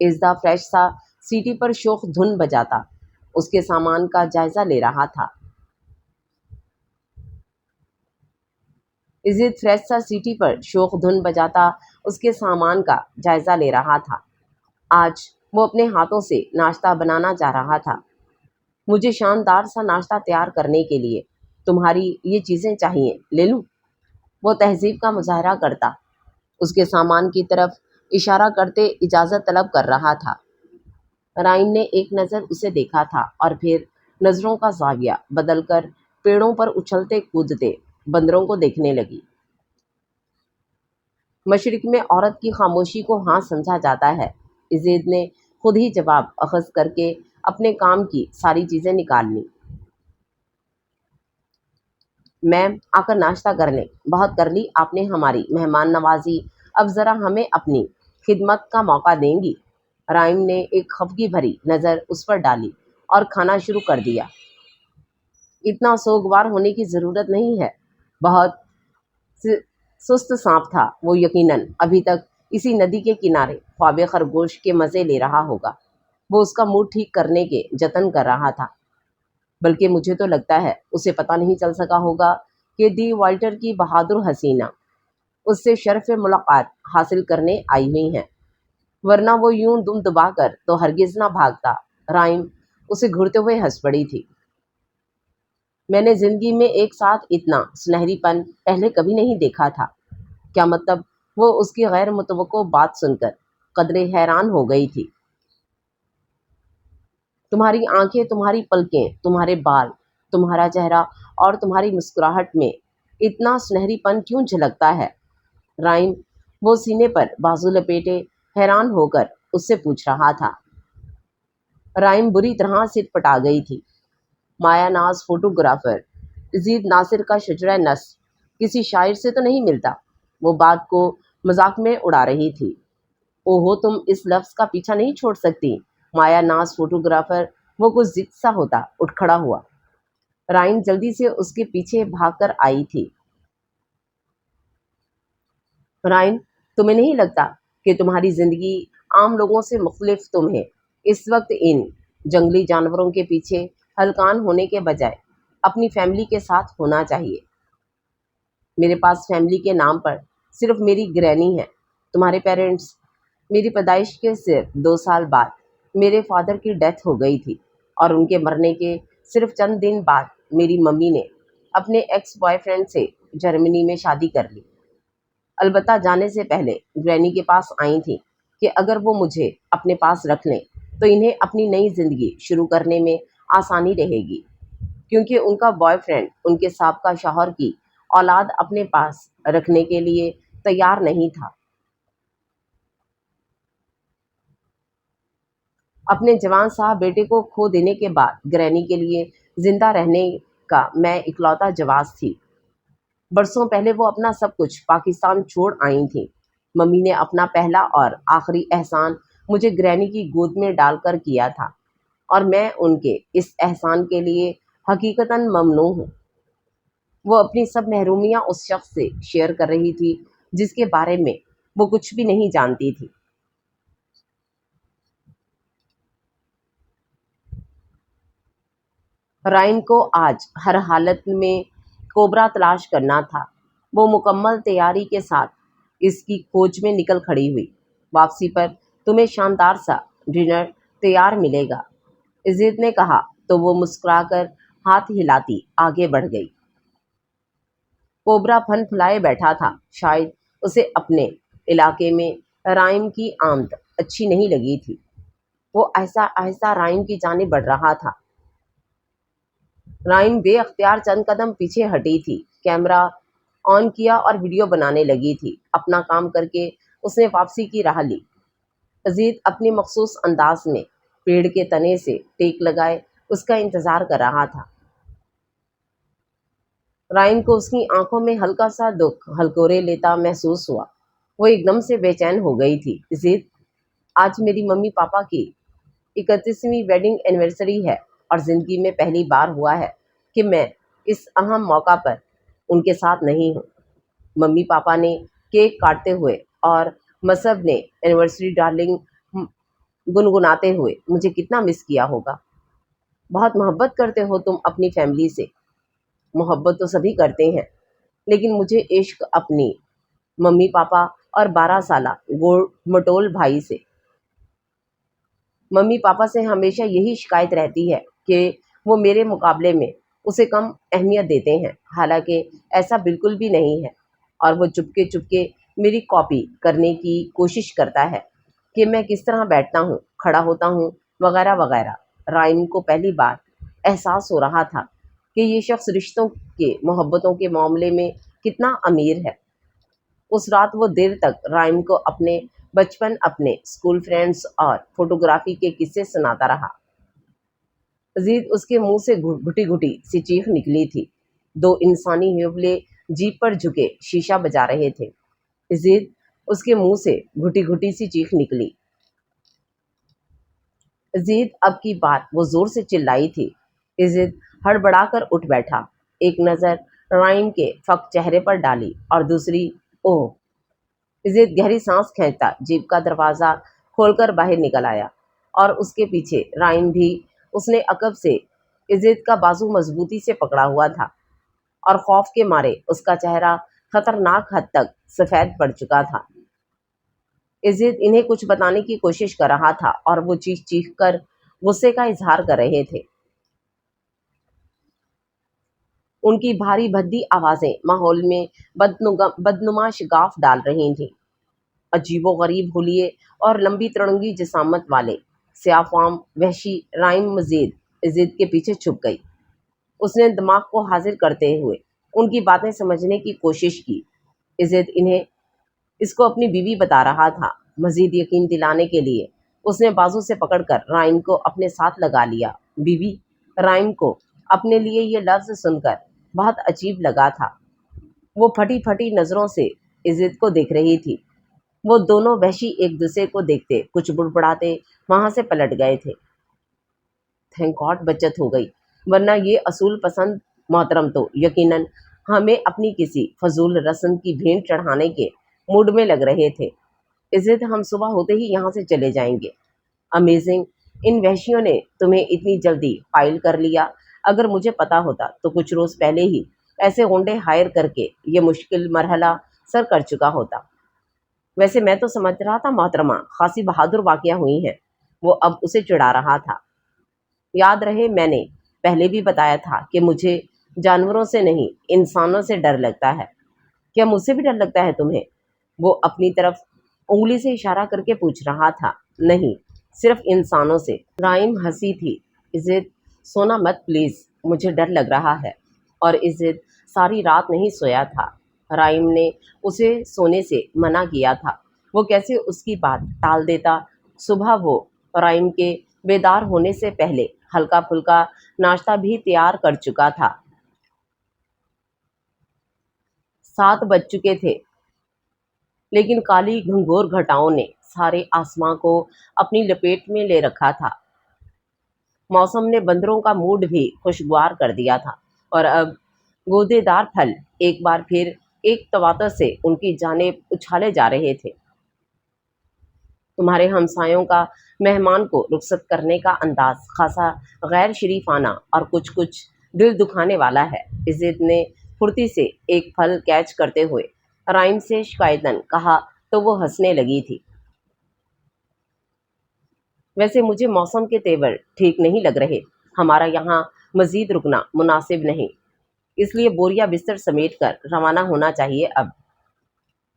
عزدہ فریش سا سیٹی پر شوخ دھن بجاتا اس کے سامان کا جائزہ لے رہا تھا۔ عزیز فریش سا سیٹی پر شوق دھن بجاتا اس کے سامان کا جائزہ لے رہا تھا۔ آج وہ اپنے ہاتھوں سے ناشتہ بنانا چاہ رہا تھا۔ مجھے شاندار سا ناشتہ تیار کرنے کے لیے تمہاری یہ چیزیں چاہیے، لے لوں؟ وہ تہذیب کا مظاہرہ کرتا اس کے سامان کی طرف اشارہ کرتے اجازت طلب کر رہا تھا۔ رائم نے ایک نظر اسے دیکھا تھا اور پھر نظروں کا زاویہ بدل کر پیڑوں پر اچھلتے کودتے بندروں کو دیکھنے لگی۔ مشرق میں عورت کی خاموشی کو ہاں سمجھا جاتا ہے۔ زید نے خود ہی جواب اخذ کر کے اپنے کام کی ساری چیزیں نکال لیں۔ میم آ کر ناشتہ کر لیں، بہت کر لی آپ نے ہماری مہمان نوازی، اب ذرا ہمیں اپنی خدمت کا موقع دیں گی؟ رائم نے ایک خفگی بھری نظر اس پر ڈالی اور کھانا شروع کر دیا۔ اتنا سوگوار ہونے کی ضرورت نہیں ہے، بہت سست سانپ تھا وہ، یقیناً ابھی تک اسی ندی کے کنارے خواب خرگوش کے مزے لے رہا ہوگا۔ وہ اس کا موڈ ٹھیک کرنے کے جتن کر رہا تھا، بلکہ مجھے تو لگتا ہے اسے پتہ نہیں چل سکا ہوگا کہ دی والٹر کی بہادر حسینہ اس سے شرف ملاقات حاصل کرنے آئی ہوئی ہیں، ورنہ وہ یوں دم دبا کر تو ہرگز نہ بھاگتا۔ رائم اسے گھرتے ہوئے ہنس پڑی تھی۔ میں نے زندگی میں ایک ساتھ اتنا سنہری پن پہلے کبھی نہیں دیکھا تھا۔ کیا مطلب؟ وہ اس کی غیر متوقع بات سن کر قدرے حیران ہو گئی تھی۔ تمہاری آنکھیں، تمہاری پلکیں، تمہارے بال، تمہارا چہرہ اور تمہاری مسکراہٹ میں اتنا سنہری پن کیوں جھلکتا ہے؟ رائم وہ سینے پر بازو لپیٹے حیران ہو کر اس سے پوچھ رہا تھا۔ رائم بری طرح سر پٹا گئی تھی۔ مایا ناز فوٹوگرافر زید ناصر کا شجرہ نصب کسی شاعر سے تو نہیں ملتا؟ وہ بات کو مذاق میں اڑا رہی تھی۔ اوہو، تم اس لفظ کا پیچھا نہیں چھوڑ سکتی۔ مایا ناز فوٹوگرافر، وہ کچھ ضد سا ہوتا اٹھ کھڑا ہوا۔ رائم جلدی سے اس کے پیچھے بھاگ کر آئی تھی۔ رائم، تمہیں نہیں لگتا کہ تمہاری زندگی عام لوگوں سے مختلف؟ تمہیں اس وقت ان جنگلی جانوروں کے پیچھے ہلکان ہونے کے بجائے اپنی فیملی کے ساتھ ہونا چاہیے۔ میرے پاس فیملی کے نام پر صرف میری گرینی ہے۔ تمہارے پیرنٹس، میری پیدائش کے صرف 2 سال بعد میرے فادر کی ڈیتھ ہو گئی تھی، اور ان کے مرنے کے صرف چند دن بعد میری ممی نے اپنے ایکس بوائے فرینڈ سے جرمنی میں شادی کر لی۔ البتہ جانے سے پہلے گرینی کے پاس آئی تھیں کہ اگر وہ مجھے اپنے پاس رکھ لیں تو انہیں اپنی نئی زندگی شروع کرنے میں آسانی رہے گی، کیونکہ ان کا بوائے فرینڈ ان کے سابقہ شوہر کی اولاد اپنے پاس رکھنے کے لیے تیار نہیں تھا۔ اپنے جوان صاحب بیٹے کو کھو دینے کے بعد گرینی کے لیے زندہ رہنے کا میں اکلوتا جواز تھی۔ برسوں پہلے وہ اپنا سب کچھ پاکستان چھوڑ آئی تھیں۔ ممی نے اپنا پہلا اور آخری احسان مجھے گرینی کی گود میں ڈال کر کیا تھا، اور میں ان کے اس احسان کے لیے حقیقتاً ممنون ہوں۔ وہ اپنی سب محرومیاں اس شخص سے شیئر کر رہی تھی جس کے بارے میں وہ کچھ بھی نہیں جانتی تھی۔ رائم کو آج ہر حالت میں کوبرا تلاش کرنا تھا۔ وہ مکمل تیاری کے ساتھ اس کی کھوج میں نکل کھڑی ہوئی۔ واپسی پر تمہیں شاندار سا ڈنر تیار ملے گا، عزیز نے کہا تو وہ مسکرا کر ہاتھ ہلاتی آگے بڑھ گئی۔ کوبرا پھن پھلائے بیٹھا تھا۔ شاید اسے اپنے علاقے میں رائم کی آمد اچھی نہیں لگی تھی۔ وہ آہستہ آہستہ رائم کی جانب بڑھ رہا تھا۔ رائم بے اختیار چند قدم پیچھے ہٹی تھی، کیمرہ آن کیا اور ویڈیو بنانے لگی تھی۔ اپنا کام کر کے اس نے واپسی کی راہ لی۔ عزیز اپنے مخصوص انداز میں پیڑ کے تنے سے ٹیک لگائے اس کا انتظار کر رہا تھا۔ رائم کو اس کی آنکھوں میں ہلکا سا دکھ ہلکورے لیتا محسوس ہوا۔ وہ ایک دم سے بے چین ہو گئی تھی۔ عزیز، آج میری ممی پاپا کی 31ویں ویڈنگ اینیورسری ہے، اور زندگی میں پہلی بار ہوا ہے کہ میں اس اہم موقع پر ان کے ساتھ نہیں ہوں۔ ممی پاپا نے کیک کاٹتے ہوئے اور مصعب نے اینیورسری ڈارلنگ گنگناتے ہوئے مجھے کتنا مس کیا ہوگا۔ بہت محبت کرتے ہو تم اپنی فیملی سے۔ محبت تو سبھی کرتے ہیں، لیکن مجھے عشق اپنی ممی پاپا اور 12 سالہ گول مٹول بھائی سے۔ ممی پاپا سے ہمیشہ یہی شکایت رہتی ہے کہ وہ میرے مقابلے میں اسے کم اہمیت دیتے ہیں، حالانکہ ایسا بالکل بھی نہیں ہے، اور وہ چپکے چپکے میری کاپی کرنے کی کوشش کرتا ہے کہ میں کس طرح بیٹھتا ہوں، کھڑا ہوتا ہوں، وغیرہ وغیرہ۔ رائم کو پہلی بار احساس ہو رہا تھا کہ یہ شخص رشتوں کے محبتوں کے معاملے میں کتنا امیر ہے۔ اس رات وہ دیر تک رائم کو اپنے بچپن، اپنے اسکول فرینڈز اور فوٹوگرافی کے قصے سناتا رہا۔ مزید اس کے منہ سے گھٹی گھٹی سی چیخ نکلی تھی۔ دو انسانی ہیولے جیپ پر جھکے شیشہ بجا رہے تھے۔ مزید اس کے منہ سے گھٹی گھٹی سی چیخ نکلی۔ مزید اب کی بات وہ زور سے چلائی تھی۔ عزت ہڑبڑا کر اٹھ بیٹھا، ایک نظر رائم کے فک چہرے پر ڈالی اور دوسری اوہ۔ عزت گہری سانس کھینچتا جیپ کا دروازہ کھول کر باہر نکل آیا، اور اس کے پیچھے رائم بھی۔ اس نے عقب سے عزت کا بازو مضبوطی سے پکڑا ہوا تھا، اور خوف کے مارے اس کا چہرہ خطرناک حد تک سفید پڑ چکا تھا۔ عزت انہیں کچھ بتانے کی کوشش کر رہا تھا، اور وہ چیخ چیخ کر غصے کا اظہار کر رہے تھے۔ ان کی بھاری بھدی آوازیں ماحول میں بدنما شگاف ڈال رہی تھیں۔ عجیب و غریب حلیے اور لمبی تڑنگی جسامت والے سیاہ فام وحشی رائم مزید عزت کے پیچھے چھپ گئی۔ اس نے دماغ کو حاضر کرتے ہوئے ان کی باتیں سمجھنے کی کوشش کی۔ عزت اس کو اپنی بیوی بتا رہا تھا۔ مزید یقین دلانے کے لیے اس نے بازو سے پکڑ کر رائم کو اپنے ساتھ لگا لیا۔ بیوی؟ رائم کو اپنے لیے یہ لفظ سن کر بہت عجیب لگا تھا۔ وہ پھٹی پھٹی نظروں سے عزت کو دیکھ رہی تھی۔ وہ دونوں وحشی ایک دوسرے کو دیکھتے کچھ بڑبڑاتے وہاں سے پلٹ گئے تھے۔ تھینک گاڈ بچت ہو گئی، ورنہ یہ اصول پسند محترم تو یقیناً ہمیں اپنی کسی فضول رسم کی بھینٹ چڑھانے کے موڈ میں لگ رہے تھے۔ عزت ہم صبح ہوتے ہی یہاں سے چلے جائیں گے۔ امیزنگ، ان وحشیوں نے تمہیں اتنی جلدی قائل کر لیا۔ اگر مجھے پتا ہوتا تو کچھ روز پہلے ہی ایسے غنڈے ہائر کر کے یہ مشکل مرحلہ سر کر چکا ہوتا۔ ویسے میں تو سمجھ رہا تھا محترمہ خاصی بہادر واقعہ ہوئی ہیں۔ وہ اب اسے چڑھا رہا تھا۔ یاد رہے میں نے پہلے بھی بتایا تھا کہ مجھے جانوروں سے نہیں انسانوں سے ڈر لگتا ہے۔ کیا مجھ سے بھی ڈر لگتا ہے تمہیں؟ وہ اپنی طرف انگلی سے اشارہ کر کے پوچھ رہا تھا۔ نہیں، صرف انسانوں سے۔ رائم ہنسی تھی۔ عزت سونا مت پلیز، مجھے ڈر لگ رہا ہے۔ اور عزت ساری رات نہیں سویا تھا۔ رائم نے اسے سونے سے منع کیا تھا، وہ کیسے اس کی بات ٹال دیتا۔ صبح وہ رائم کے بیدار ہونے سے پہلے ہلکا پھلکا ناشتہ بھی تیار کر چکا تھا۔ 7 بج چکے تھے، لیکن کالی گھنگھور گھٹاؤں نے سارے آسماں کو اپنی لپیٹ میں لے رکھا تھا۔ موسم نے بندروں کا موڈ بھی خوشگوار کر دیا تھا، اور اب گودے دار پھل ایک بار پھر ایک تواتر سے ان کی جانب اچھالے جا رہے تھے۔ تمہارے ہمسایوں کا مہمان کو رخصت کرنے کا انداز خاصا غیر شریفانہ اور کچھ دل دکھانے والا ہے۔ عزت نے پھرتی سے ایک پھل کیچ کرتے ہوئے رائم سے شکایتاً کہا تو وہ ہنسنے لگی تھی۔ ویسے مجھے موسم کے تیور ٹھیک نہیں لگ رہے، ہمارا یہاں مزید رکنا مناسب نہیں، اس لیے بوریا بستر سمیٹ کر روانہ ہونا چاہیے اب۔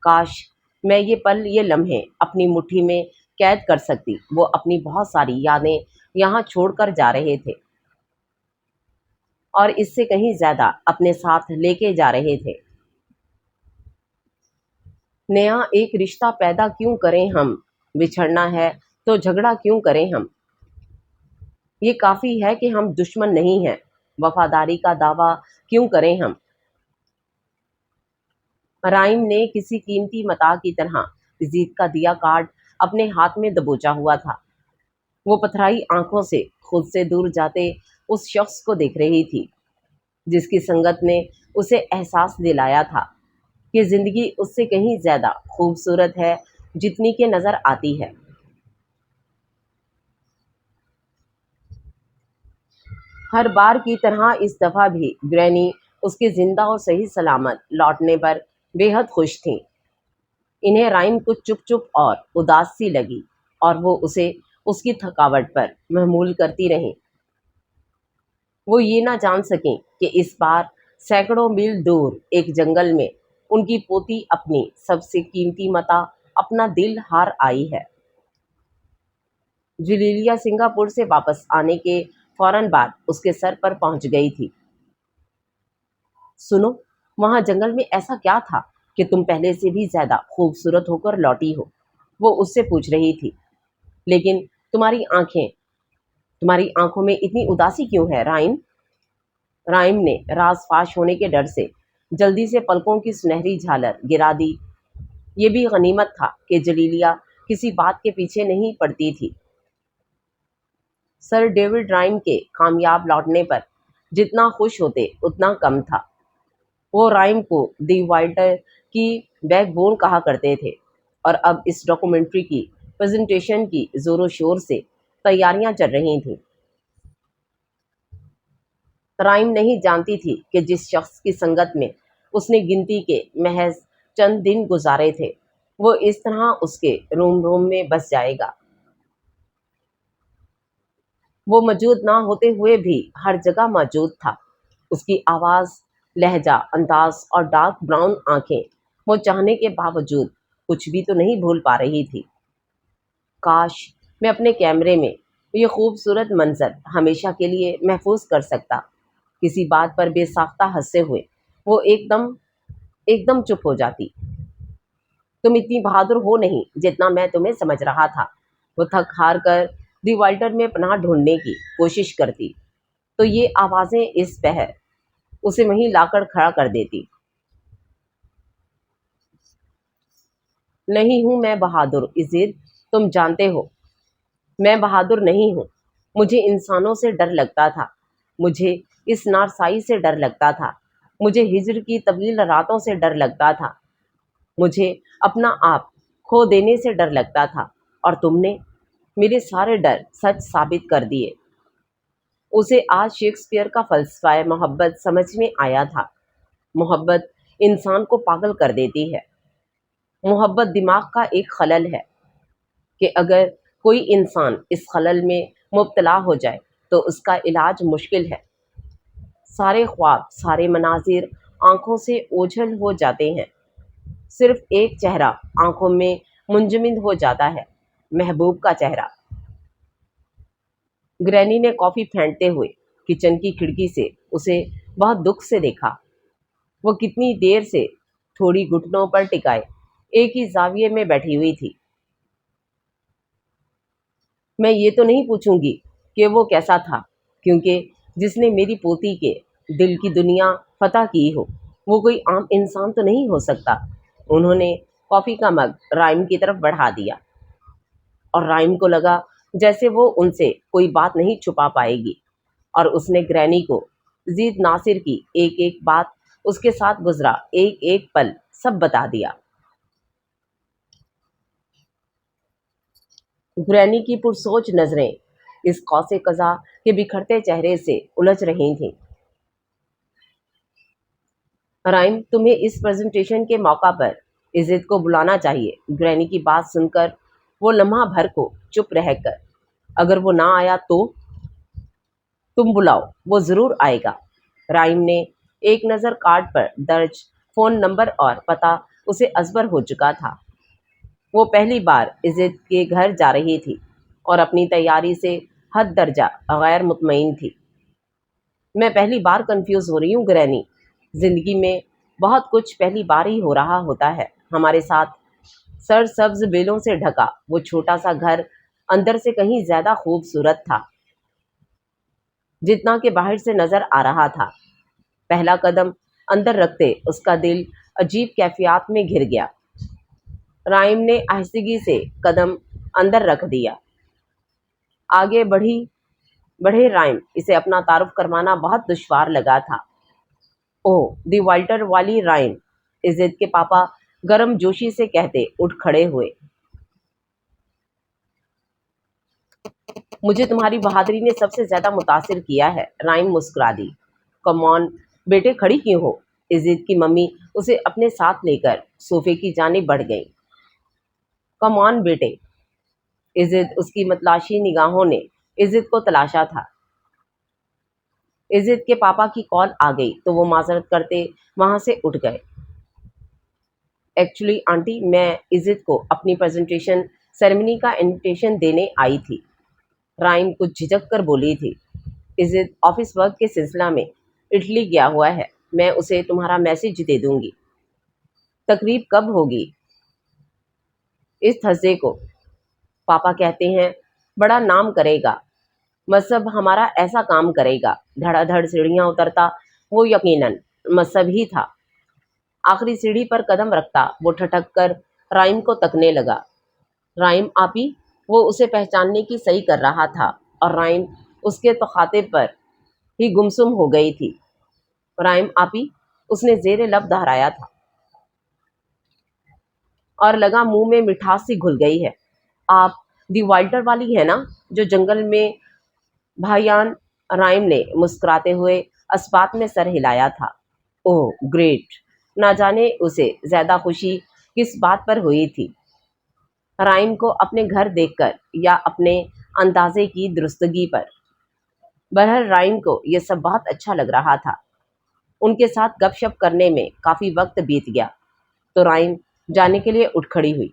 کاش میں یہ پل، یہ لمحے اپنی مٹھی میں قید کر سکتی۔ وہ اپنی بہت ساری یادیں یہاں چھوڑ کر جا رہے تھے، اور اس سے کہیں زیادہ اپنے ساتھ لے کے جا رہے تھے۔ نیا ایک رشتہ پیدا کیوں کریں ہم؟ بچھڑنا ہے تو جھگڑا کیوں کریں ہم؟ یہ کافی ہے کہ ہم دشمن نہیں ہیں۔ وفاداری کا دعویٰ کیوں کریں ہم؟ رائم نے کسی قیمتی متاع کی طرح عزت کا دیا کارڈ اپنے ہاتھ میں دبوچا ہوا تھا۔ وہ پتھرائی آنکھوں سے خود سے دور جاتے اس شخص کو دیکھ رہی تھی، جس کی سنگت نے اسے احساس دلایا تھا کہ زندگی اس سے کہیں زیادہ خوبصورت ہے جتنی کہ نظر آتی ہے۔ ہر بار کی طرح اس دفعہ بھی گرینی اس کے زندہ اور صحیح سلامت لوٹنے پر بے حد خوش تھیں۔ انہیں رائم کچھ چپ چپ اور اداس سی لگی اور وہ اسے اس کی تھکاوٹ پر محمول کرتی رہیں۔ وہ یہ نہ جان سکیں کہ اس بار سینکڑوں میل دور ایک جنگل میں ان کی پوتی اپنی سب سے قیمتی متاع اپنا دل ہار آئی ہے۔ جلیلیا سنگاپور سے واپس آنے کے فوراً بعد اس کے سر پر پہنچ گئی تھی۔ سنو، وہاں جنگل میں ایسا کیا تھا کہ تم پہلے سے بھی زیادہ خوبصورت ہو کر لوٹی ہو؟ وہ اس سے پوچھ رہی تھی۔ لیکن تمہاری آنکھوں میں اتنی اداسی کیوں ہے رائم؟ رائم نے راز فاش ہونے کے ڈر سے جلدی سے پلکوں کی سنہری جھالر گرا دی۔ یہ بھی غنیمت تھا کہ جلیلیا کسی بات کے پیچھے نہیں پڑتی تھی۔ سر ڈیوڈ رائم کے کامیاب لوٹنے پر جتنا خوش ہوتے اتنا کم تھا۔ وہ رائم کو دی وائلٹر کی بیک بون کہا کرتے تھے اور اب اس ڈاکومنٹری کی پریزنٹیشن کی زور و شور سے تیاریاں چل رہی تھیں۔ رائم نہیں جانتی تھی کہ جس شخص کی سنگت میں اس نے گنتی کے محض چند دن گزارے تھے وہ اس طرح اس کے روم روم میں بس جائے گا۔ وہ موجود نہ ہوتے ہوئے بھی ہر جگہ موجود تھا۔ اس کی آواز، لہجہ، انداز اور ڈارک براؤن آنکھیں وہ چاہنے کے باوجود کچھ بھی تو نہیں بھول پا رہی تھی۔ کاش میں اپنے کیمرے میں یہ خوبصورت منظر ہمیشہ کے لیے محفوظ کر سکتا۔ کسی بات پر بے ساختہ ہنسے ہوئے وہ ایک دم چپ ہو جاتی۔ تم اتنی بہادر ہو نہیں جتنا میں تمہیں سمجھ رہا تھا۔ وہ تھک ہار کر دی والٹر میں پناہ ڈھونڈنے کی کوشش کرتی تو یہ آوازیں اس پہر اسے وہیں لا کر کھڑا کر دیتی۔ نہیں ہوں میں بہادر عزیز، تم جانتے ہو میں بہادر نہیں ہوں۔ مجھے انسانوں سے ڈر لگتا تھا، مجھے اس نارسائی سے ڈر لگتا تھا، مجھے ہجر کی طویل راتوں سے ڈر لگتا تھا، مجھے اپنا آپ کھو دینے سے ڈر لگتا تھا، اور تم نے میرے سارے ڈر سچ ثابت کر دیے۔ اسے آج شیکسپیئر کا فلسفہ محبت سمجھ میں آیا تھا۔ محبت انسان کو پاگل کر دیتی ہے۔ محبت دماغ کا ایک خلل ہے کہ اگر کوئی انسان اس خلل میں مبتلا ہو جائے تو اس کا علاج مشکل ہے۔ سارے خواب، سارے مناظر آنکھوں سے اوجھل ہو جاتے ہیں، صرف ایک چہرہ آنکھوں میں منجمد ہو جاتا ہے، محبوب کا چہرہ۔ گرینی نے کافی پھینکتے ہوئے کچن کی کھڑکی سے اسے بہت دکھ سے دیکھا۔ وہ کتنی دیر سے تھوڑی گھٹنوں پر ٹکائے ایک ہی زاویے میں بیٹھی ہوئی تھی۔ میں یہ تو نہیں پوچھوں گی کہ وہ کیسا تھا، کیونکہ جس نے میری پوتی کے دل کی دنیا فتح کی ہو وہ کوئی عام انسان تو نہیں ہو سکتا۔ انہوں نے کافی کا مگ رائم کی طرف بڑھا دیا اور رائم کو لگا جیسے وہ ان سے کوئی بات نہیں چھپا پائے گی، اور اس نے گرینی کو زید ناصر کی ایک ایک بات، اس کے ساتھ گزرا ایک ایک پل سب بتا دیا۔ گرینی کی پرسوچ نظریں اس قوس قزح کے بکھرتے چہرے سے الجھ رہی تھیں۔ رائم، تمہیں اس پریزنٹیشن کے موقع پر عزت کو بلانا چاہیے۔ گرینی کی بات سن کر وہ لمحہ بھر کو چپ رہ کر، اگر وہ نہ آیا تو؟ تم بلاؤ، وہ ضرور آئے گا۔ رائم نے ایک نظر کارڈ پر درج فون نمبر اور پتہ اسے ازبر ہو چکا تھا۔ وہ پہلی بار عزت کے گھر جا رہی تھی اور اپنی تیاری سے حد درجہ غیر مطمئن تھی۔ میں پہلی بار کنفیوز ہو رہی ہوں گرینی۔ زندگی میں بہت کچھ پہلی بار ہی ہو رہا ہوتا ہے۔ ہمارے ساتھ سرسبز بیلوں سے ڈھکا وہ چھوٹا سا گھر اندر سے کہیں زیادہ خوبصورت تھا جتنا کہ باہر سے نظر آ رہا تھا۔ پہلا قدم اندر رکھتے اس کا دل عجیب کیفیات میں گھر گیا۔ رائم نے آہستگی سے قدم اندر رکھ دیا۔ آگے بڑھے رائم، اسے اپنا تعارف کروانا بہت دشوار لگا تھا۔ اوہ، دی والٹر والی رائم، عزت کے پاپا گرم جوشی سے کہتے اٹھ کھڑے ہوئے۔ مجھے تمہاری بہادری نے سب سے زیادہ متاثر کیا ہے، رائم مسکرا دی۔ کم آن بیٹے، کھڑی کیوں ہو؟ عزت کی ممی اسے اپنے ساتھ لے کر صوفے کی جانب بڑھ گئی۔ کم آن بیٹے، عزت، اس کی متلاشی نگاہوں نے عزت کو تلاشا تھا۔ عزت کے پاپا کی کال آ گئی تو وہ معذرت کرتے وہاں سے اٹھ گئے۔ ایکچولی آنٹی، میں عزت کو اپنی پریزنٹیشن سیریمنی کا انویٹیشن دینے آئی تھی، رائم کچھ جھجک کر بولی تھی۔ عزت آفس ورک کے سلسلہ میں اٹلی گیا ہوا ہے، میں اسے تمہارا میسج دے دوں گی۔ تقریب کب ہوگی؟ اس تھرسڈے کو، پاپا کہتے ہیں بڑا نام کرے گا، مذہب ہمارا ایسا کام کرے گا۔ دھڑا دھڑ سیڑھیاں اترتا وہ یقیناً مذہب ہی تھا۔ آخری سیڑھی پر قدم رکھتا وہ ٹھٹک کر رائم کو تکنے لگا۔ رائم آپی، وہ اسے پہچاننے کی صحیح کر رہا تھا اور رائم اس کے تخاطب پر ہی گمسم ہو گئی تھی۔ رائم آپی، اس نے زیر لب دہرایا تھا اور لگا منہ میں مٹھاس سی گھل گئی ہے۔ آپ دی وائلٹر والی ہے نا، جو جنگل میں بھائیان؟ رائم نے مسکراتے ہوئے اسبات میں سر ہلایا تھا۔ اوہ گریٹ، نہ جانے اسے زیادہ خوشی کس بات پر ہوئی تھی، رائم کو اپنے گھر دیکھ کر یا اپنے اندازے کی درستگی پر۔ بہرحال رائم کو یہ سب بہت اچھا لگ رہا تھا۔ ان کے ساتھ گپ شپ کرنے میں کافی وقت بیت گیا تو رائم جانے کے لیے اٹھ کھڑی ہوئی۔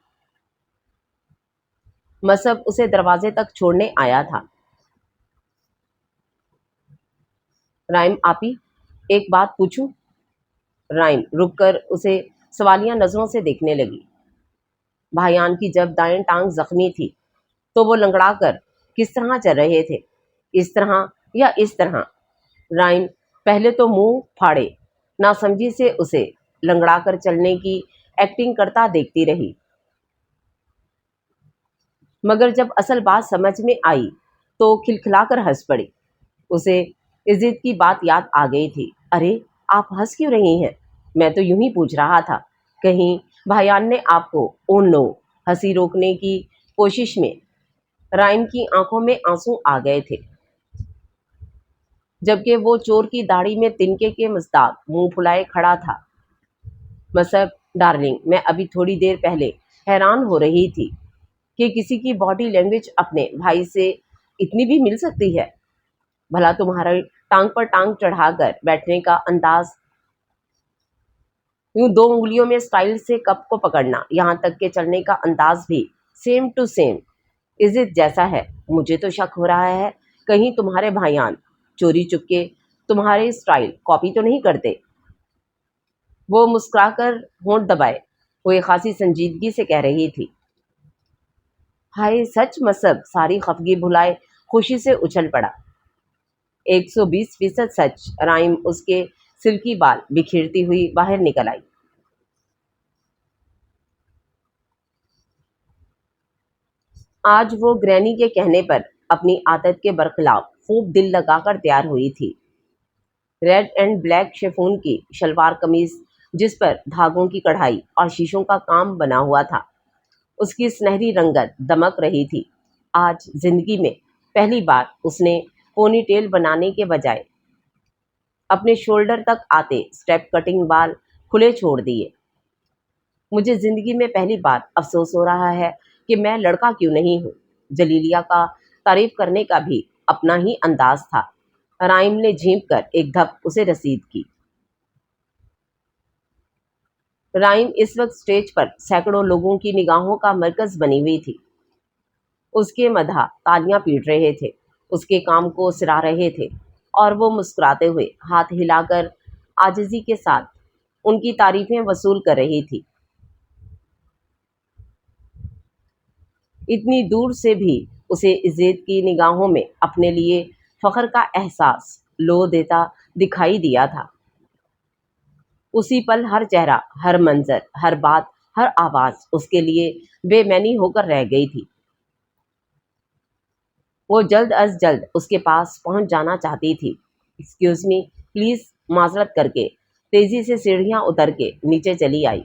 مصعب اسے دروازے تک چھوڑنے آیا تھا۔ رائم آپی، ایک بات پوچھوں؟ رائم رک کر اسے سوالیہ نظروں سے دیکھنے لگی۔ بھائیان کی جب دائیں ٹانگ زخمی تھی تو وہ لنگڑا کر کس طرح چل رہے تھے، اس طرح یا اس طرح؟ رائم پہلے تو منہ پھاڑے ناسمجھی سے اسے لنگڑا کر چلنے کی ایکٹنگ کرتا دیکھتی رہی، مگر جب اصل بات سمجھ میں آئی تو کھلکھلا کر ہنس پڑی۔ اسے عزت کی بات یاد آ گئی تھی۔ ارے آپ ہنس کیوں رہی ہیں؟ میں تو یوں ہی پوچھ رہا تھا، کہیں بھائیان نے آپ کو او نو ہنسی روکنے کی کوشش میں۔ رائم کی آنکھوں میں آنسو آ گئے تھے، جبکہ وہ چور کی داڑھی میں تنکے کے مصداق منہ پھلائے کھڑا تھا۔ مصعب ڈارلنگ، میں ابھی تھوڑی دیر پہلے حیران ہو رہی تھی کہ کسی کی باڈی لینگویج اپنے بھائی سے اتنی بھی مل سکتی ہے۔ بھلا تمہارے ٹانگ پر ٹانگ چڑھا کر بیٹھنے کا انداز، یوں دو انگلیوں میں سٹائل سے کپ کو پکڑنا، یہاں تک کہ چلنے کا انداز بھی سیم ٹو سیم عزت جیسا ہے۔ مجھے تو شک ہو رہا ہے کہیں تمہارے بھائیان چوری چپکے تمہارے سٹائل کاپی تو نہیں کرتے۔ وہ مسکرا کر ہونٹ دبائے ہوئے خاصی سنجیدگی سے کہہ رہی تھی۔ ہائے سچ؟ مصعب ساری خفگی بھلائے خوشی سے اچھل پڑا۔ 120% سچ۔ رائم اس کے سلکی بال بکھیرتی ہوئی باہر نکل آئی۔ آج وہ گرینی کے کہنے پر اپنی عادت کے برخلاف خوب دل لگا کر تیار ہوئی تھی۔ ریڈ اینڈ بلیک شیفون کی شلوار قمیض جس پر دھاگوں کی کڑھائی اور شیشوں کا کام بنا ہوا تھا، اس کی سنہری رنگت دمک رہی تھی۔ آج زندگی میں پہلی بار اس نے پونی ٹیل بنانے کے بجائے اپنے شولڈر تک آتے سٹیپ کٹنگ بال کھلے چھوڑ دیے۔ مجھے زندگی میں پہلی بار افسوس ہو رہا ہے کہ میں لڑکا کیوں نہیں ہوں۔ جلیلیہ کا تعریف کرنے کا بھی اپنا ہی انداز تھا۔ رائم نے جھینپ کر ایک دھپ اسے رسید کی۔ رائم اس وقت سٹیج پر سینکڑوں لوگوں کی نگاہوں کا مرکز بنی ہوئی تھی۔ اس کے مداح تالیاں پیٹ رہے تھے، اس کے کام کو سراہ رہے تھے، اور وہ مسکراتے ہوئے ہاتھ ہلا کر عاجزی کے ساتھ ان کی تعریفیں وصول کر رہی تھی۔ اتنی دور سے بھی اسے عزت کی نگاہوں میں اپنے لیے فخر کا احساس لو دیتا دکھائی دیا تھا۔ اسی پل ہر چہرہ، ہر منظر، ہر بات، ہر آواز اس کے لیے بے معنی ہو کر رہ گئی تھی۔ وہ جلد از جلد اس کے پاس پہنچ جانا چاہتی تھی۔ ایکسکیوز می، پلیز، معذرت کر کے تیزی سے سیڑھیاں اتر کے نیچے چلی آئی۔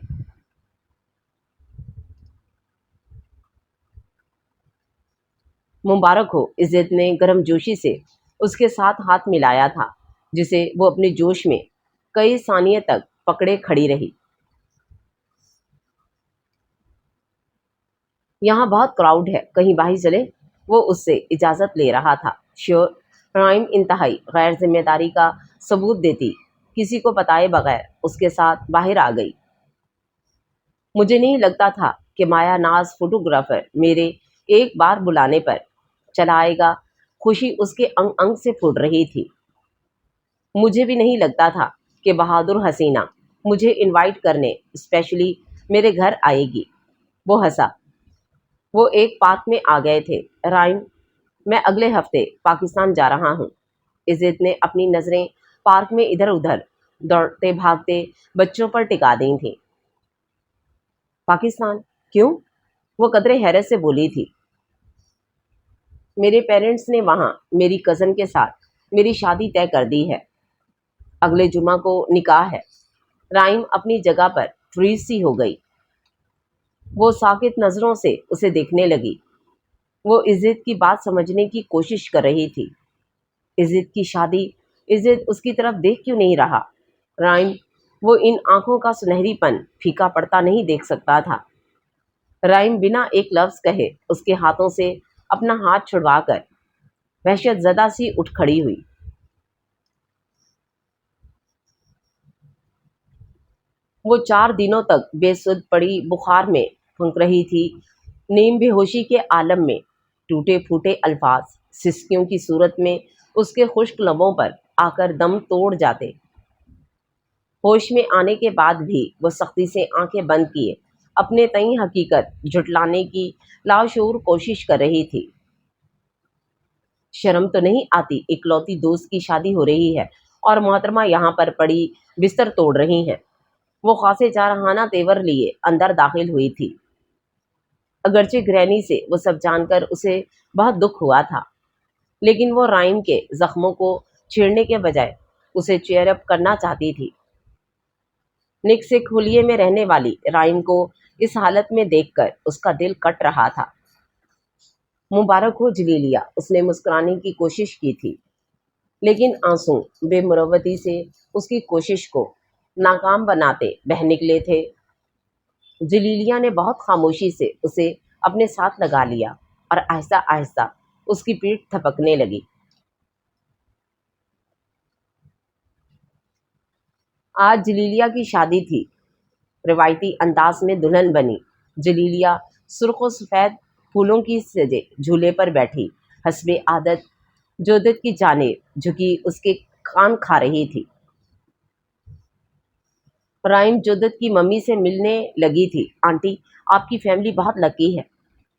مبارک ہو، عزت نے گرم جوشی سے اس کے ساتھ ہاتھ ملایا تھا، جسے وہ اپنے جوش میں کئی ثانیے تک پکڑے کھڑی رہی۔ یہاں بہت کراؤڈ ہے، کہیں باہر چلے؟ وہ اس سے اجازت لے رہا تھا۔ شیور۔ رائم انتہائی غیر ذمہ داری کا ثبوت دیتی کسی کو بتائے بغیر اس کے ساتھ باہر آ گئی۔ مجھے نہیں لگتا تھا کہ مایا ناز فوٹوگرافر میرے ایک بار بلانے پر چلا آئے گا۔ خوشی اس کے انگ انگ سے پھوٹ رہی تھی۔ مجھے بھی نہیں لگتا تھا کہ بہادر حسینہ مجھے انوائٹ کرنے اسپیشلی میرے گھر آئے گی۔ وہ ہنسا۔ وہ ایک پارک میں آ گئے تھے۔ رائم، میں اگلے ہفتے پاکستان جا رہا ہوں۔ عزت نے اپنی نظریں پارک میں ادھر ادھر دوڑتے بھاگتے بچوں پر ٹکا دی تھیں۔ پاکستان؟ کیوں؟ وہ قدرے حیرت سے بولی تھی۔ میرے پیرنٹس نے وہاں میری کزن کے ساتھ میری شادی طے کر دی ہے۔ اگلے جمعہ کو نکاح ہے۔ رائم اپنی جگہ پر فریز سی ہو گئی۔ وہ ساکت نظروں سے اسے دیکھنے لگی۔ وہ عزت کی بات سمجھنے کی کوشش کر رہی تھی۔ عزت کی شادی؟ عزت اس کی طرف دیکھ کیوں نہیں رہا؟ رائم، وہ ان آنکھوں کا سنہری پن پھیکا پڑتا نہیں دیکھ سکتا تھا۔ رائم بنا ایک لفظ کہے اس کے ہاتھوں سے اپنا ہاتھ چھڑوا کر وحشت زدہ سی اٹھ کھڑی ہوئی۔ وہ 4 دنوں تک بے سدھ پڑی بخار میں پھنک رہی تھی، نیم بے ہوشی کے عالم میں۔ ٹوٹے پھوٹے الفاظ سسکیوں کی صورت میں اس کے خشک لبوں پر آ کر دم توڑ جاتے۔ ہوش میں آنے کے بعد بھی وہ سختی سے آنکھیں بند کیے اپنے تئیں حقیقت جھٹلانے کی لاشعور کوشش کر رہی تھی۔ شرم تو نہیں آتی؟ اکلوتی دوست کی شادی ہو رہی ہے اور محترمہ یہاں پر پڑی بستر توڑ رہی ہیں۔ وہ خاصے جارحانہ تیور لیے اندر داخل ہوئی تھی۔ اگرچہ گرینی سے وہ سب جان کر اسے بہت دکھ ہوا تھا، لیکن وہ رائم کے زخموں کو چھیڑنے کے بجائے اسے چیئر اپ کرنا چاہتی تھی۔ نک سکھ حلیے میں رہنے والی رائم کو اس حالت میں دیکھ کر اس کا دل کٹ رہا تھا۔ مبارک ہو جلیلیا، اس نے مسکرانے کی کوشش کی تھی، لیکن آنسو بے مروتی سے اس کی کوشش کو ناکام بناتے بہہ نکلے تھے۔ جلیلیا نے بہت خاموشی سے اسے اپنے ساتھ لگا لیا اور آہستہ آہستہ اس کی پیٹھ تھپکنے لگی۔ آج جلیلیا کی شادی تھی۔ روایتی انداز میں دلہن بنی جلیلیا سرخ و سفید پھولوں کی سجے جھولے پر بیٹھی حسب عادت جودت کی جانب جھکی اس کے کان کھا رہی تھی۔ رائم جودت کی ممی سے ملنے لگی تھی۔ آنٹی، آپ کی فیملی بہت لکی ہے،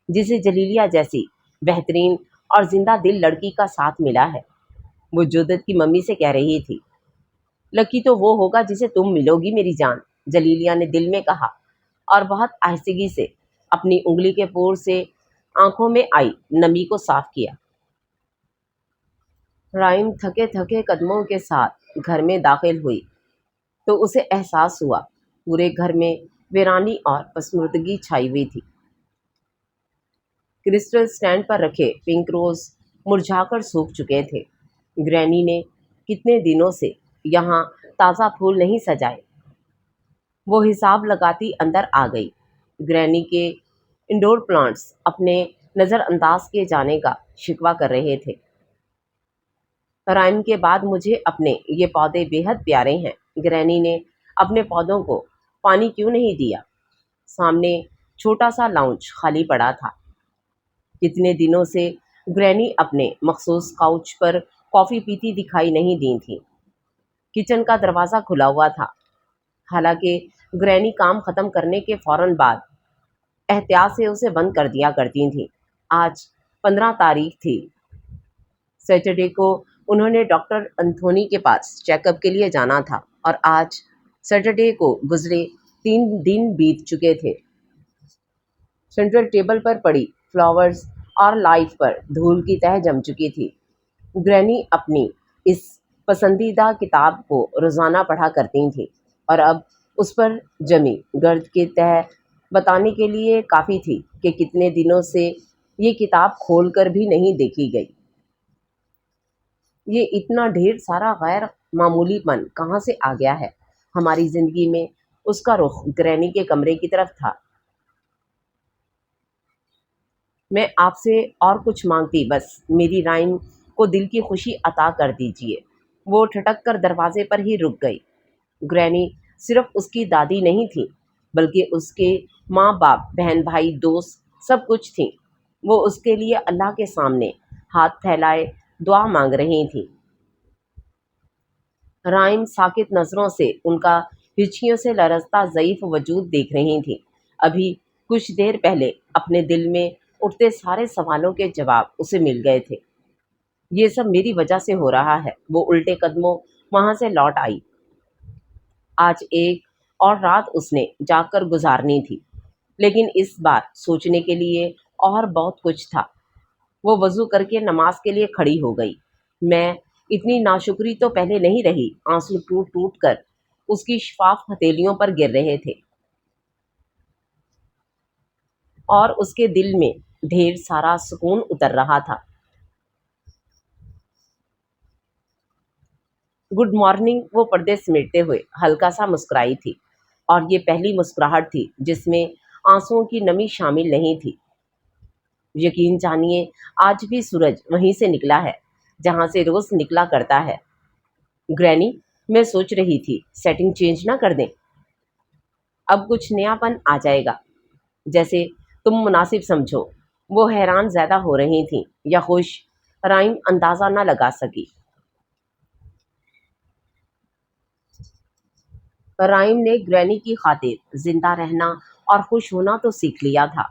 جسے جلیلیا جیسی بہترین اور زندہ دل لڑکی کا ساتھ ملا ہے، وہ جودت کی ممی سے کہہ رہی تھی۔ لکی تو وہ ہوگا جسے تم ملو گی میری جان، جلیلیا نے دل میں کہا اور بہت آہستگی سے اپنی انگلی کے پور سے آنکھوں میں آئی نمی کو صاف کیا۔ رائم تھکے تھکے قدموں کے ساتھ گھر میں داخل ہوئی تو اسے احساس ہوا پورے گھر میں ویرانی اور پسماندگی چھائی ہوئی تھی۔ کرسٹل سٹینڈ پر رکھے پنک روز مرجھا کر سوکھ چکے تھے۔ گرینی نے کتنے دنوں سے یہاں تازہ پھول نہیں سجائے۔ وہ حساب لگاتی اندر آ گئی۔ گرینی کے انڈور پلانٹس اپنے نظر انداز کیے جانے کا شکوہ کر رہے تھے۔ رائم کے بعد مجھے اپنے یہ پودے بے حد پیارے ہیں۔ گرینی نے اپنے پودوں کو پانی کیوں نہیں دیا؟ سامنے چھوٹا سا لاؤنج خالی پڑا تھا۔ کتنے دنوں سے گرینی اپنے مخصوص کاؤچ پر کافی پیتی دکھائی نہیں دی تھی۔ کچن کا دروازہ کھلا ہوا تھا، حالانکہ گرینی کام ختم کرنے کے فوراً بعد احتیاط سے اسے بند کر دیا کرتی تھیں۔ آج 15 تاریخ تھی۔ سیٹرڈے کو انہوں نے ڈاکٹر انتھونی کے پاس چیک اپ کے لیے جانا تھا اور آج سیٹرڈے کو گزرے 3 دن بیت چکے تھے۔ سینٹرل ٹیبل پر پڑی فلاورز اور لائف پر دھول کی تہہ جم چکی تھی۔ گرینی اپنی اس پسندیدہ کتاب کو روزانہ پڑھا کرتی تھیں اور اب اس پر جمی گرد کی تہہ بتانے کے لیے کافی تھی کہ کتنے دنوں سے یہ کتاب کھول کر بھی نہیں دیکھی گئی۔ یہ اتنا ڈھیر سارا غیر معمولی پن کہاں سے آ گیا ہے ہماری زندگی میں؟ اس کا رخ گرینی کے کمرے کی طرف تھا۔ میں آپ سے اور کچھ مانگتی، بس میری رائم کو دل کی خوشی عطا کر دیجیے۔ وہ ٹھٹک کر دروازے پر ہی رک گئی۔ گرینی صرف اس کی دادی نہیں تھی، بلکہ اس کے ماں باپ، بہن بھائی، دوست، سب کچھ تھیں۔ وہ اس کے لیے اللہ کے سامنے ہاتھ پھیلائے دعا مانگ رہی تھیں۔ رائم ساکت نظروں سے ان کا ہچکیوں سے لرزتا ضعیف وجود دیکھ رہی تھیں۔ ابھی کچھ دیر پہلے اپنے دل میں اٹھتے سارے سوالوں کے جواب اسے مل گئے تھے۔ یہ سب میری وجہ سے ہو رہا ہے۔ وہ الٹے قدموں وہاں سے لوٹ آئی۔ آج ایک اور رات اس نے جاگ کر گزارنی تھی، لیکن اس بار سوچنے کے لیے اور بہت کچھ تھا۔ وہ وضو کر کے نماز کے لیے کھڑی ہو گئی۔ میں اتنی ناشکری تو پہلے نہیں رہی۔ آنسو ٹوٹ ٹوٹ کر اس کی شفاف ہتھیلیوں پر گر رہے تھے اور اس کے دل میں ڈھیر سارا سکون اتر رہا تھا۔ گڈ مارننگ، وہ پردے سمیٹتے ہوئے ہلکا سا مسکرائی تھی، اور یہ پہلی مسکراہٹ تھی جس میں آنسوؤں کی نمی شامل نہیں تھی۔ یقین جانیے، آج بھی سورج وہیں سے نکلا ہے جہاں سے روز نکلا کرتا ہے۔ گرینی، میں سوچ رہی تھی سیٹنگ چینج نہ کر دیں؟ اب کچھ نیا پن آ جائے گا، جیسے تم مناسب سمجھو۔ وہ حیران زیادہ ہو رہی تھیں یا خوش، رائم اندازہ نہ لگا سکی۔ رائم نے گرینی کی خاطر زندہ رہنا اور خوش ہونا تو سیکھ لیا تھا،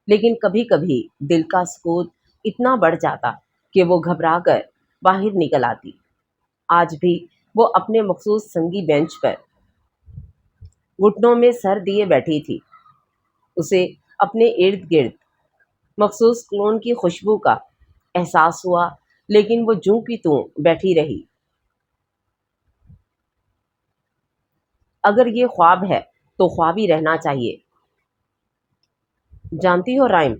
لیکن کبھی کبھی دل کا سکوت اتنا بڑھ جاتا کہ وہ گھبرا کر باہر نکل آتی۔ آج بھی وہ اپنے مخصوص سنگی بینچ پر گھٹنوں میں سر دیے بیٹھی تھی۔ اسے اپنے ارد گرد مخصوص کلون کی خوشبو کا احساس ہوا، لیکن وہ جوں کی توں بیٹھی رہی۔ اگر یہ خواب ہے تو خواب ہی رہنا چاہیے۔ جانتی ہو رائم،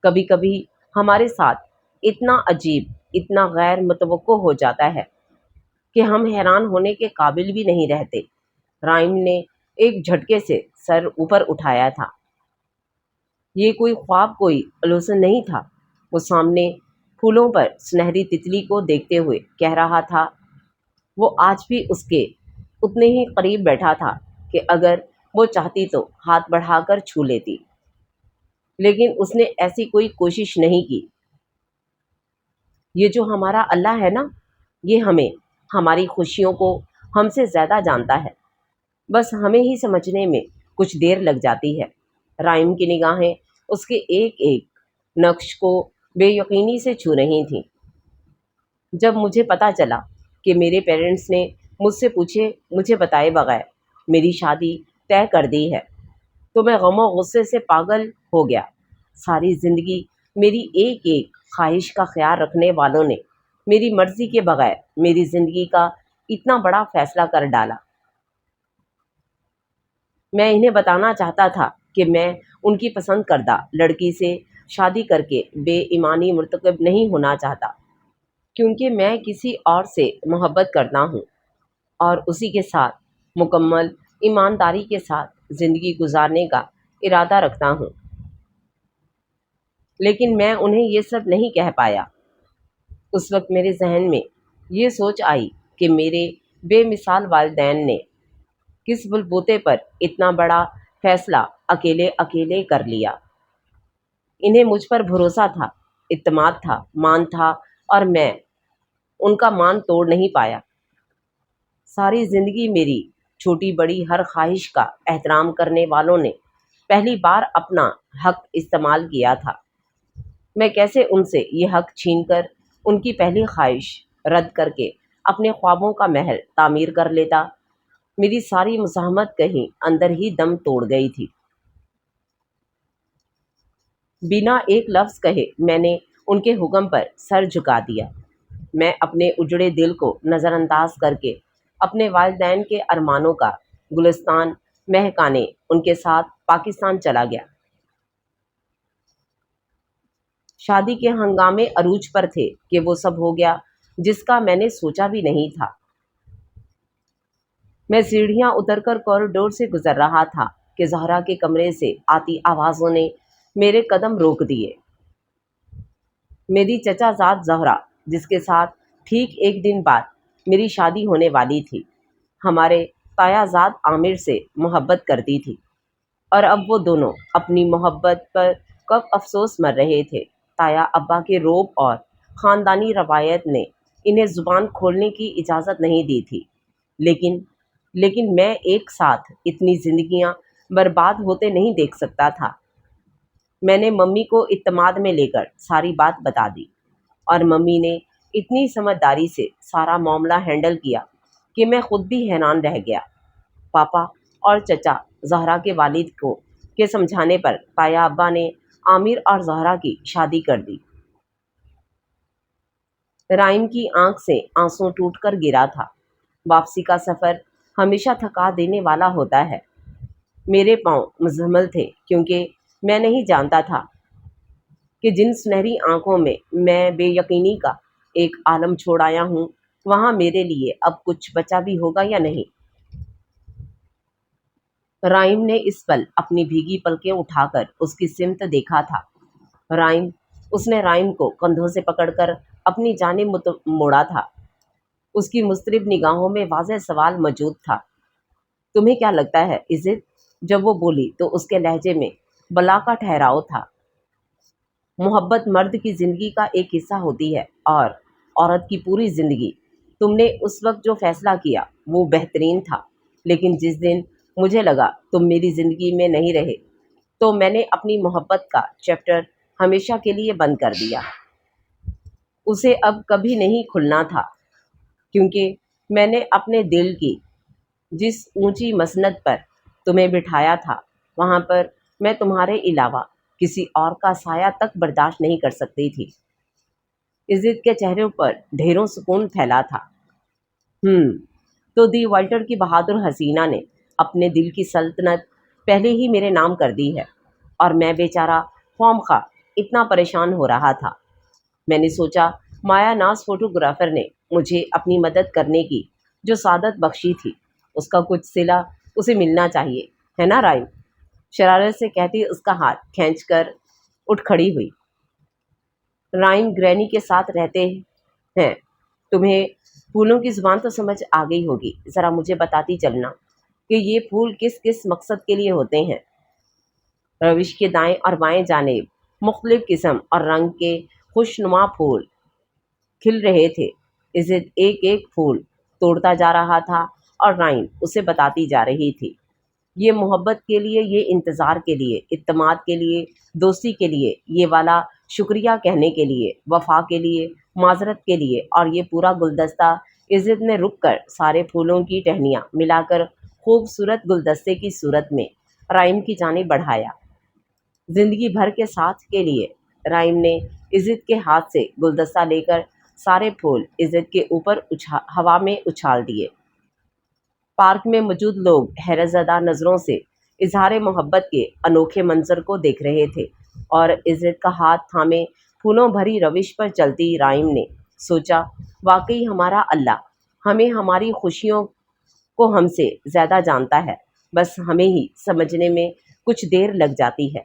کبھی کبھی ہمارے ساتھ اتنا عجیب، اتنا غیر متوقع ہو جاتا ہے کہ ہم حیران ہونے کے قابل بھی نہیں رہتے۔ رائم نے ایک جھٹکے سے سر اوپر اٹھایا تھا۔ یہ کوئی خواب، کوئی الوژن نہیں تھا۔ وہ سامنے پھولوں پر سنہری تتلی کو دیکھتے ہوئے کہہ رہا تھا۔ وہ آج بھی اس کے اتنے ہی قریب بیٹھا تھا کہ اگر وہ چاہتی تو ہاتھ بڑھا کر چھو لیتی، لیکن اس نے ایسی کوئی کوشش نہیں کی۔ یہ جو ہمارا اللہ ہے نا، یہ ہمیں، ہماری خوشیوں کو ہم سے زیادہ جانتا ہے، بس ہمیں ہی سمجھنے میں کچھ دیر لگ جاتی ہے۔ رائم کی نگاہیں اس کے ایک ایک نقش کو بے یقینی سے چھو رہی تھیں۔ جب مجھے پتہ چلا کہ میرے پیرنٹس نے مجھے بتائے بغیر میری شادی طے کر دی ہے، تو میں غم و غصے سے پاگل ہو گیا۔ ساری زندگی میری ایک ایک خواہش کا خیال رکھنے والوں نے میری مرضی کے بغیر میری زندگی کا اتنا بڑا فیصلہ کر ڈالا۔ میں انہیں بتانا چاہتا تھا کہ میں ان کی پسند کردہ لڑکی سے شادی کر کے بے ایمانی مرتکب نہیں ہونا چاہتا، کیونکہ میں کسی اور سے محبت کرتا ہوں اور اسی کے ساتھ مکمل ایمانداری کے ساتھ زندگی گزارنے کا ارادہ رکھتا ہوں۔ لیکن میں انہیں یہ سب نہیں کہہ پایا۔ اس وقت میرے ذہن میں یہ سوچ آئی کہ میرے بے مثال والدین نے کس بلبوتے پر اتنا بڑا فیصلہ اکیلے اکیلے کر لیا۔ انہیں مجھ پر بھروسہ تھا، اعتماد تھا، مان تھا، اور میں ان کا مان توڑ نہیں پایا۔ ساری زندگی میری چھوٹی بڑی ہر خواہش کا احترام کرنے والوں نے پہلی بار اپنا حق استعمال کیا تھا۔ میں کیسے ان سے یہ حق چھین کر ان کی پہلی خواہش رد کر کے اپنے خوابوں کا محل تعمیر کر لیتا؟ میری ساری مزاحمت کہیں اندر ہی دم توڑ گئی تھی۔ بنا ایک لفظ کہے میں نے ان کے حکم پر سر جھکا دیا۔ میں اپنے اجڑے دل کو نظر انداز کر کے اپنے والدین کے ارمانوں کا گلستان مہکانے ان کے ساتھ پاکستان چلا گیا۔ شادی کے ہنگامے عروج پر تھے کہ وہ سب ہو گیا جس کا میں نے سوچا بھی نہیں تھا۔ میں سیڑھیاں اتر کر کوریڈور سے گزر رہا تھا کہ زہرا کے کمرے سے آتی آوازوں نے میرے قدم روک دیے۔ میری چچا زاد زہرا، جس کے ساتھ ٹھیک ایک دن بعد میری شادی ہونے والی تھی، ہمارے تایا زاد عامر سے محبت کرتی تھی، اور اب وہ دونوں اپنی محبت پر کب افسوس مر رہے تھے۔ تایا ابا کے روب اور خاندانی روایت نے انہیں زبان کھولنے کی اجازت نہیں دی تھی، لیکن میں ایک ساتھ اتنی زندگیاں برباد ہوتے نہیں دیکھ سکتا تھا۔ میں نے ممی کو اعتماد میں لے کر ساری بات بتا دی، اور ممی نے اتنی سمجھداری سے سارا معاملہ ہینڈل کیا کہ میں خود بھی حیران رہ گیا۔ پاپا اور چچا زہرا کے والد کو کے سمجھانے پر تایا ابا نے عامر اور زہرا کی شادی کر دی۔ رائم کی آنکھ سے آنسو ٹوٹ کر گرا تھا۔ واپسی کا سفر ہمیشہ تھکا دینے والا ہوتا ہے۔ میرے پاؤں مزمل تھے کیونکہ میں نہیں جانتا تھا کہ جن سنہری آنکھوں میں میں بے یقینی کا ایک عالم چھوڑ آیا ہوں، وہاں میرے لیے اب کچھ بچا بھی ہوگا یا نہیں۔ رائم نے اس پل اپنی بھیگی پلکیں اٹھا کر اس کی سمت دیکھا تھا۔ اس نے رائم کو کندھوں سے پکڑ کر اپنی جانب موڑا تھا۔ اس کی مضطرب نگاہوں میں واضح سوال موجود تھا۔ تمہیں کیا لگتا ہے عزت؟ جب وہ بولی تو اس کے لہجے میں بلا کا ٹھہراؤ تھا۔ محبت مرد کی زندگی کا ایک حصہ ہوتی ہے، اور عورت کی پوری زندگی۔ تم نے اس وقت جو فیصلہ کیا وہ بہترین تھا، لیکن جس دن مجھے لگا تم میری زندگی میں نہیں رہے تو میں نے اپنی محبت کا چیپٹر ہمیشہ کے لیے بند کر دیا۔ اسے اب کبھی نہیں کھلنا تھا، کیونکہ میں نے اپنے دل کی جس اونچی مسند پر تمہیں بٹھایا تھا، وہاں پر میں تمہارے علاوہ کسی اور کا سایہ تک برداشت نہیں کر سکتی تھی۔ عزت کے چہرے پر ڈھیروں سکون پھیلا تھا۔ تو دی والٹر کی بہادر حسینہ نے اپنے دل کی سلطنت پہلے ہی میرے نام کر دی ہے، اور میں بیچارہ خواہ خواہ اتنا پریشان ہو رہا تھا۔ میں نے سوچا مایا ناز فوٹوگرافر نے مجھے اپنی مدد کرنے کی جو سعادت بخشی تھی، اس کا کچھ صلہ اسے ملنا چاہیے، ہے نا رائم؟ شرارت سے کہتی اس کا ہاتھ کھینچ کر اٹھ کھڑی ہوئی۔ رائم گرینی کے ساتھ رہتے ہیں، تمہیں پھولوں کی زبان تو سمجھ آ گئی ہوگی، ذرا مجھے بتاتی چلنا کہ یہ پھول کس کس مقصد کے لیے ہوتے ہیں۔ روش کے دائیں اور بائیں جانب مختلف قسم اور رنگ کے خوشنما پھول کھل رہے تھے۔ عزت ایک ایک پھول توڑتا جا رہا تھا اور رائم اسے بتاتی جا رہی تھی۔ یہ محبت کے لیے، یہ انتظار کے لیے، اعتماد کے لیے، دوستی کے لیے، یہ والا شکریہ کہنے کے لیے، وفا کے لیے، معذرت کے لیے، اور یہ پورا گلدستہ۔ عزت نے رک کر سارے پھولوں کی ٹہنیاں ملا کر خوبصورت گلدستے کی صورت میں رائم کی جانب بڑھایا۔ زندگی بھر کے ساتھ کے لیے۔ رائم نے عزت کے ہاتھ سے گلدستہ لے کر سارے پھول عزت کے اوپر ہوا میں اچھال دیے۔ پارک میں موجود لوگ حیرت زدہ نظروں سے اظہار محبت کے انوکھے منظر کو دیکھ رہے تھے، اور عزت کا ہاتھ تھامے پھولوں بھری روش پر چلتی رائم نے سوچا، واقعی ہمارا اللہ ہمیں ہماری خوشیوں کو ہم سے زیادہ جانتا ہے، بس ہمیں ہی سمجھنے میں کچھ دیر لگ جاتی ہے۔